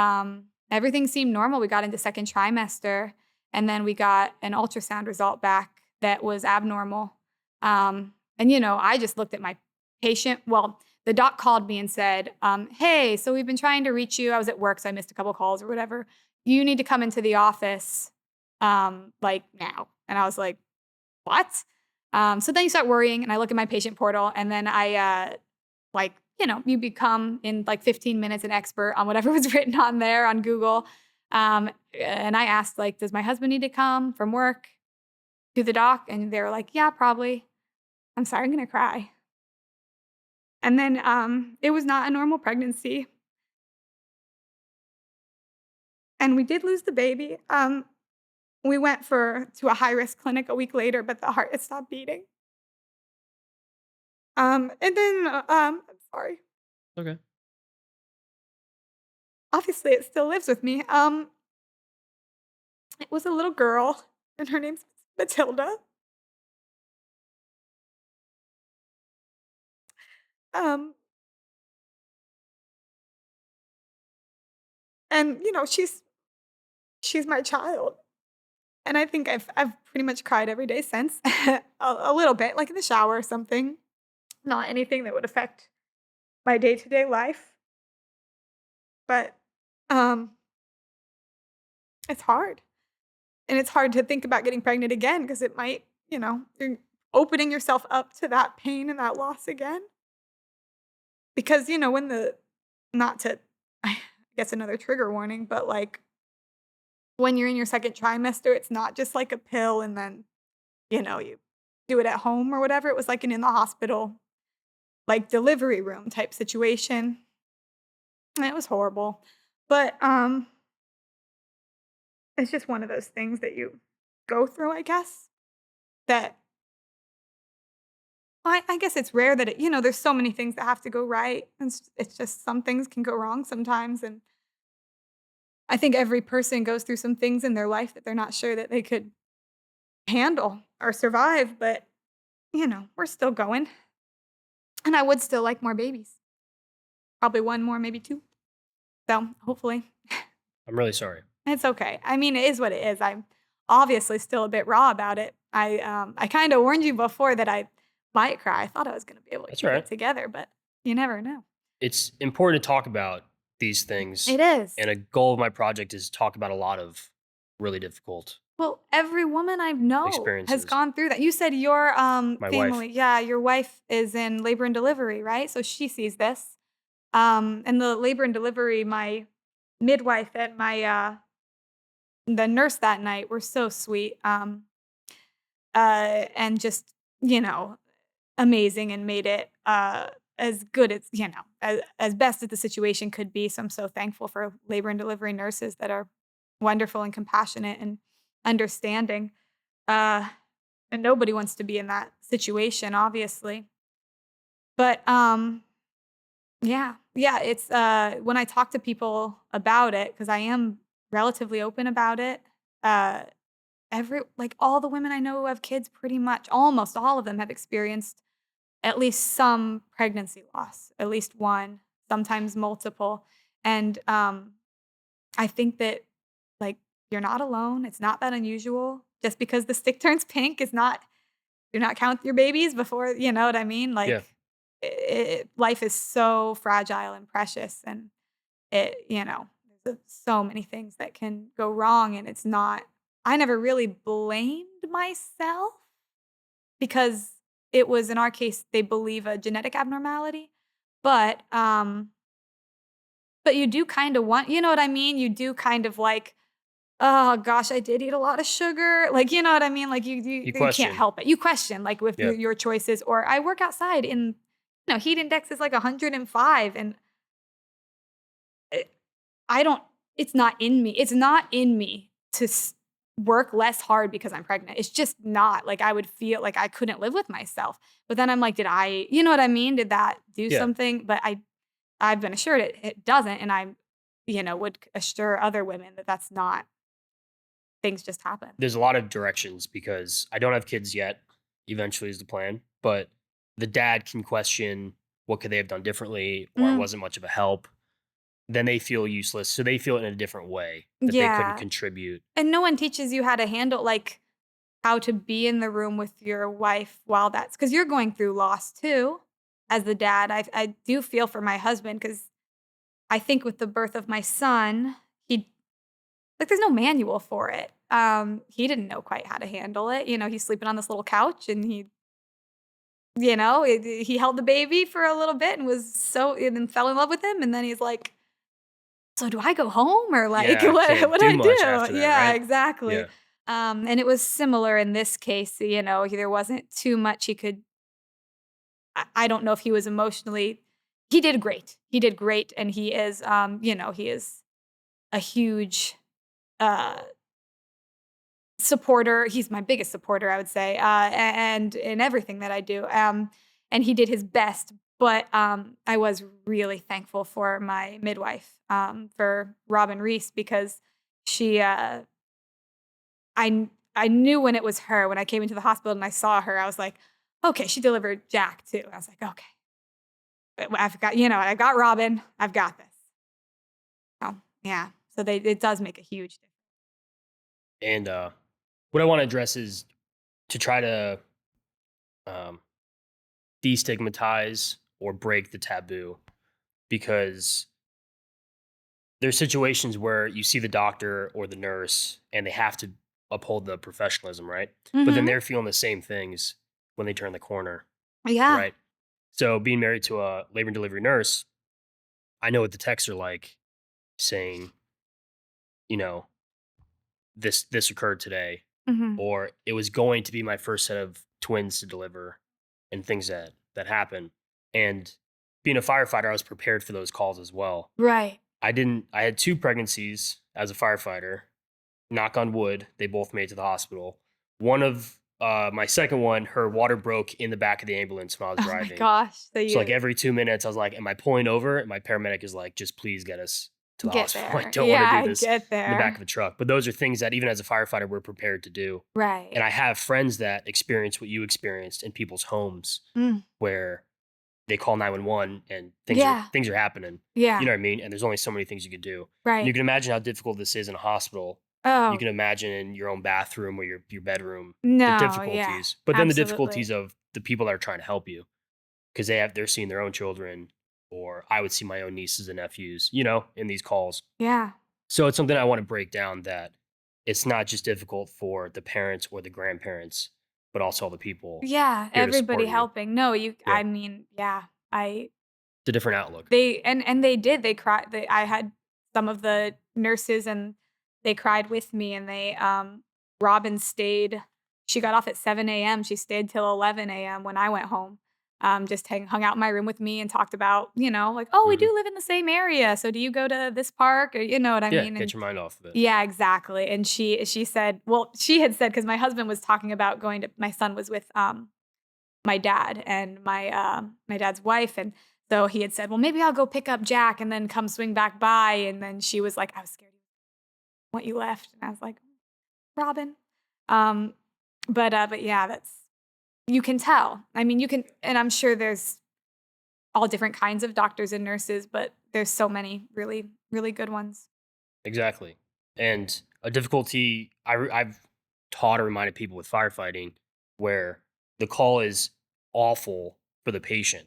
everything seemed normal. We got into second trimester, and then we got an ultrasound result back that was abnormal. And, I just looked at my patient. Well, the doc called me and said, hey, so we've been trying to reach you. I was at work, so I missed a couple calls or whatever. You need to come into the office like now. And I was like, what? So then you start worrying, and I look at my patient portal, and then I you become in like 15 minutes an expert on whatever was written on there on Google. And I asked, like, does my husband need to come from work to the doc? And they were like, yeah, probably. I'm sorry, I'm going to cry. And then it was not a normal pregnancy. And we did lose the baby. We went to a high-risk clinic a week later, but the heart had stopped beating. And then, I'm sorry. Okay. Obviously, it still lives with me. It was a little girl, and her name's Matilda. And she's my child. And I think I've pretty much cried every day since. a little bit, like in the shower or something. Not anything that would affect my day-to-day life. But, um, it's hard. And it's hard to think about getting pregnant again because it might, you're opening yourself up to that pain and that loss again. Because, when not to, I guess another trigger warning, but like when you're in your second trimester, it's not just like a pill and then, you do it at home or whatever. It was like an in the hospital, like delivery room type situation. And it was horrible. But it's just one of those things that you go through, I guess. That I guess it's rare that there's so many things that have to go right. And it's just some things can go wrong sometimes. And I think every person goes through some things in their life that they're not sure that they could handle or survive. But, we're still going. And I would still like more babies. Probably one more, maybe two. So hopefully. I'm really sorry. It's okay. I mean, it is what it is. I'm obviously still a bit raw about it. I kind of warned you before that I might cry. I thought I was going to be able to That's keep right. it together, but you never know. It's important to talk about these things. It is. And a goal of my project is to talk about a lot of really difficult Well, every woman I know has experiences. gone through that. You said your My family, wife. yeah, your wife is in labor and delivery, right? So she sees this. And the labor and delivery, my midwife and my the nurse that night were so sweet. And just, amazing and made it as good as, as best as the situation could be. So I'm so thankful for labor and delivery nurses that are wonderful and compassionate and understanding. Uh, and nobody wants to be in that situation, obviously. But yeah, it's when I talk to people about it, because I am relatively open about it. Uh, all the women I know who have kids, pretty much almost all of them have experienced at least some pregnancy loss, at least one, sometimes multiple. And I think that like you're not alone. It's not that unusual. Just because the stick turns pink is not do not count your babies before, you know what I mean? Yeah. Like life is so fragile and precious and there's so many things that can go wrong and it's not I never really blamed myself because it was in our case they believe a genetic abnormality. But but you do kind of want, you know what I mean? You do kind of like, oh gosh, I did eat a lot of sugar. Like, you know what I mean? Like you can't question. help it. You question like with Yeah. your choices or I work outside in heat index is like 105 and I don't it's not in me. It's not in me to work less hard because I'm pregnant. It's just not like I would feel like I couldn't live with myself. But then I'm like, did I, you know what I mean? Did that do Yeah. something? But I've been assured it doesn't. And I, would assure other women that that's not, things just happen. There's a lot of directions because I don't have kids yet. Eventually is the plan, but the dad can question what could they have done differently or it Mm, wasn't much of a help. Then they feel useless. So they feel it in a different way that they couldn't yeah. contribute. And no one teaches you how to handle, like, how to be in the room with your wife while that's because you're going through loss too as the dad. I do feel for my husband because I think with the birth of my son, he like there's no manual for it. He didn't know quite how to handle it. He's sleeping on this little couch and he held the baby for a little bit and and then fell in love with him. And then he's like, so do I go home or like Yeah, can't what do do I much after do? that, Yeah, right? exactly. Yeah. And it was similar in this case. There wasn't too much he could. I don't know if he was emotionally. He did great. He did great, and he is, he is a huge uh, supporter. He's my biggest supporter, I would say, and in everything that I do. And he did his best, but I was really thankful for my midwife, for Robin Reese, because she, I knew when it was her. When I came into the hospital and I saw her, I was like, okay, she delivered Jack too. I was like, okay, I've got, I got Robin. I've got this. Oh, yeah. So it does make a huge difference. And what I want to address is to try to um, destigmatize or break the taboo because there's situations where you see the doctor or the nurse and they have to uphold the professionalism, right? But then Mhm. they're feeling the same things when they turn the corner, Yeah. right? So being married to a labor and delivery nurse, I know what the texts are like saying, you know, this occurred today, Mhm. or it was going to be my first set of twins to deliver, and things that happen. And being a firefighter, I was prepared for those calls as well. Right. I had two pregnancies as a firefighter. Knock on wood, they both made it to the hospital. One of my second one, her water broke in the back of the ambulance when I was Oh my driving. gosh. So So like you every 2 minutes, I was like, "Am I pulling over?" And my paramedic is like, "Just please get us to the get hospital. I there. don't want to do Yeah, this get in the back there. of a truck." But those are things that even as a firefighter, we're prepared to do. And Right. I have friends that experience what you experienced in people's homes, Mm. where they call 911 and Yeah. things are happening. You Yeah. know what I mean? And there's only so many things you could do. And you Right. can imagine how difficult this is in a hospital. You Oh, can imagine in your own bathroom or your bedroom, the no, yeah. difficulties, but then the difficulties Absolutely. of the people that are trying to help you, because they're seeing their own children, or I would see my own nieces and nephews, in these calls. Yeah. So it's something I want to break down, that it's not just difficult for the parents or the grandparents, but also all the people Yeah, here to everybody support you. helping. No, you Yeah. I mean, yeah. I It's a different outlook. They and they did, they cried I had some of the nurses and they cried with me and Robin stayed she got off at 7 a.m., she stayed till 11 a.m. when I went home, just hung out in my room with me and talked about, like, "Oh, we Hmm. do live in the same area, so do you go to this park?" Or you know what I Yeah, mean? get And your mind off of it. yeah, exactly, and she said she had said because my husband was talking about going to my son was with, my dad and my dad's wife, and so he had said, "Well, maybe I'll go pick up Jack and then come swing back by." And then she was like, "I was scared you want you left," and I was like, "Robin," um, but yeah, that's you can tell. I mean, you can, and I'm sure there's all different kinds of doctors and nurses, but there's so many really really good ones. Exactly. And a difficulty I've taught or reminded people with firefighting, where the call is awful for the patient,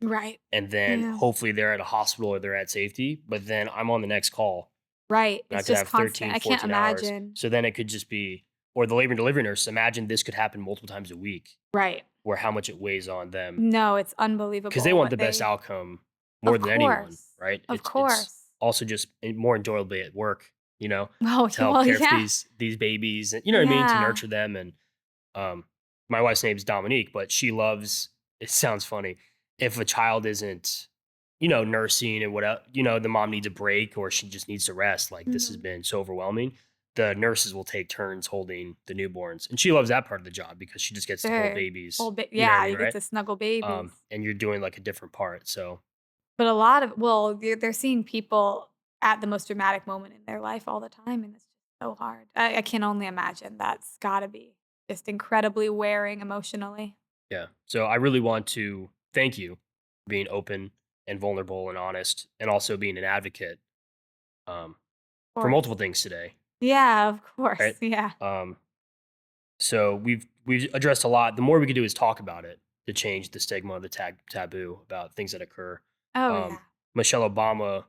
Right. and then Yeah. hopefully they're at a hospital or they're at safety, but then I'm on the next call Right. and I It's could just have constant. 13, I can't 14 hours. imagine. So then it could just be, or the labor and delivery nurse, imagine this could happen multiple times a week, Right. where how much it weighs on them, No, it's because they unbelievable want what the best they outcome more Of than anyone, course. right? Of It's course. also just more enjoyably at work, Oh, to yeah, help well, care for yeah. these babies, and you know what I mean, to Yeah. nurture them. And um, my wife's name is Dominique, but she loves. It sounds funny if a child isn't, nursing and what, the mom needs a break or she just needs to rest. Like this has Mhm. been so overwhelming. The nurses will take turns holding the newborns, and she loves that part of the job because she just gets to hold Sure. babies. Whole bit You know what I yeah, mean, you get right? to snuggle babies. And you're doing like a different part. So But a lot of well, they're seeing people at the most dramatic moment in their life all the time, and it's just so hard. I can only imagine that's gotta be just incredibly wearing emotionally. yeah. So I really want to thank you for being open and vulnerable and honest, and also being an advocate, um, Of for course. multiple things today. Yeah, of course. Right. Yeah. Um, so we've addressed a lot. The more we can do is talk about it to change the stigma, the taboo about things that occur. Oh, Um, yeah. Michelle Obama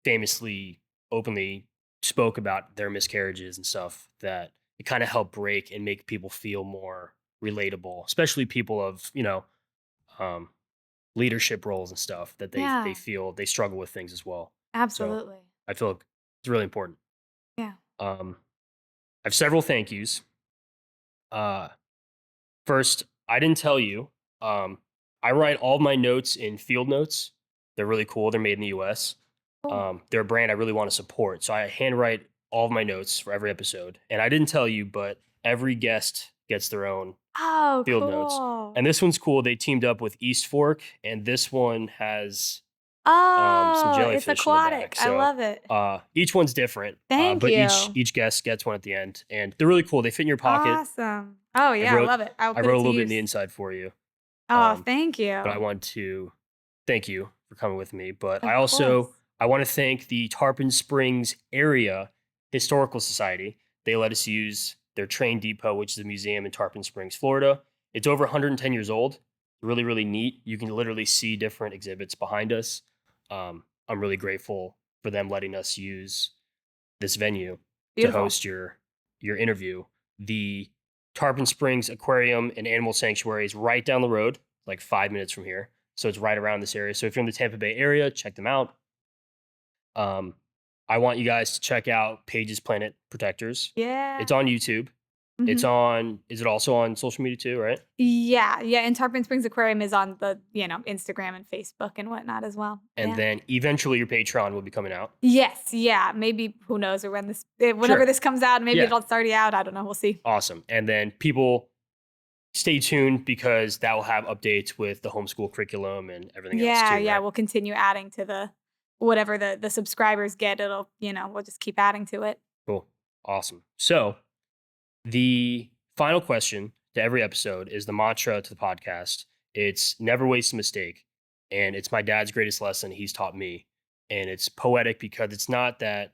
famously, openly spoke about their miscarriages and stuff, that it kind of helped break and make people feel more relatable, especially people of, um, leadership roles and stuff, that they Yeah. feel they struggle with things as well. So Absolutely. I feel like it's really important. Yeah. Um, I have several thank yous. Uh, First, I didn't tell you. Um, I write all of my notes in Field Notes. They're really cool. They're made in the U.S. Cool. They're a brand I really want to support. So I handwrite all of my notes for every episode. And I didn't tell you, but every guest gets their own Oh, Field Notes. cool. And this one's cool. They teamed up with East Fork, and this one has some Oh, it's jellyfish in the aquatic. back. I So love it. each one's different, Thank but each you. each guest gets one at the end, and they're really cool. They fit in your pocket. Awesome. Oh, I yeah, I wrote love it. I'll I put wrote it a to little bit in the use. inside for you. Oh, thank But I you. want to thank you for coming with me. But Of course. I want to thank the Tarpon Springs Area Historical Society. They let us use their train depot, which is a museum in Tarpon Springs, Florida. It's over 110 years old. Really, really neat. You can literally see different exhibits behind us. I'm really grateful for them letting us use this venue Beautiful. to host your interview. The Tarpon Springs Aquarium and Animal Sanctuary is right down the road, like 5 minutes from here. So it's right around this area. So if you're in the Tampa Bay area, check them out. I want you guys to check out Paige's Planet Protectors. Yeah. It's on YouTube. It's on, is it also on social media too, right? Yeah. And Tarpon Springs Aquarium is on the, Instagram and Facebook and whatnot as well. And then eventually your Patreon will be coming out. Yes. Yeah. Maybe, who knows, or whenever this comes out, maybe it's already out. I don't know. We'll see. Awesome. And then people stay tuned because that will have updates with the homeschool curriculum and everything else too. Yeah. Right? We'll continue adding to whatever the subscribers get. It'll, we'll just keep adding to it. Cool. Awesome. So the final question to every episode is the mantra to the podcast. It's never waste a mistake. And it's my dad's greatest lesson he's taught me. And it's poetic because it's not that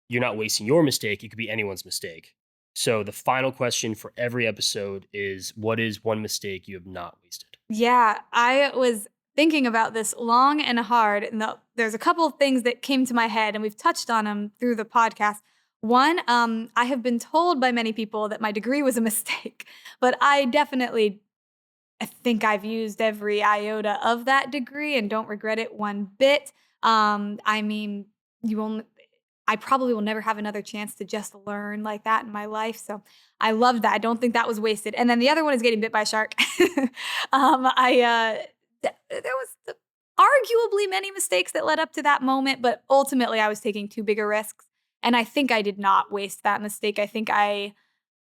you're not wasting your mistake. It could be anyone's mistake. So the final question for every episode is, what is one mistake you have not wasted? Yeah, I was thinking about this long and hard. And there's a couple of things that came to my head, and we've touched on them through the podcast. One, I have been told by many people that my degree was a mistake, but I think I've used every iota of that degree and don't regret it one bit. I mean, I probably will never have another chance to just learn like that in my life. So I love that. I don't think that was wasted. And then the other one is getting bit by a shark. There was arguably many mistakes that led up to that moment, but ultimately I was taking too big a risks. And I think I did not waste that mistake. I think I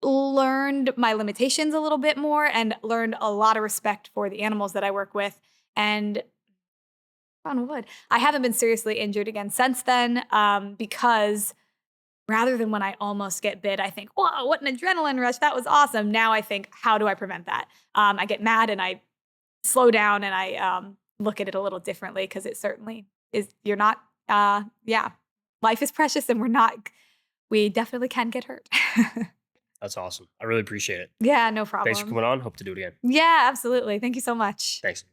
learned my limitations a little bit more and learned a lot of respect for the animals that I work with. And on wood, I haven't been seriously injured again since then, because rather than when I almost get bit, I think, whoa, what an adrenaline rush. That was awesome. Now I think, how do I prevent that? I get mad and I slow down and I look at it a little differently, because it certainly is, life is precious and we definitely can get hurt. That's awesome. I really appreciate it. Yeah, no problem. Thanks for coming on. Hope to do it again. Yeah, absolutely. Thank you so much. Thanks.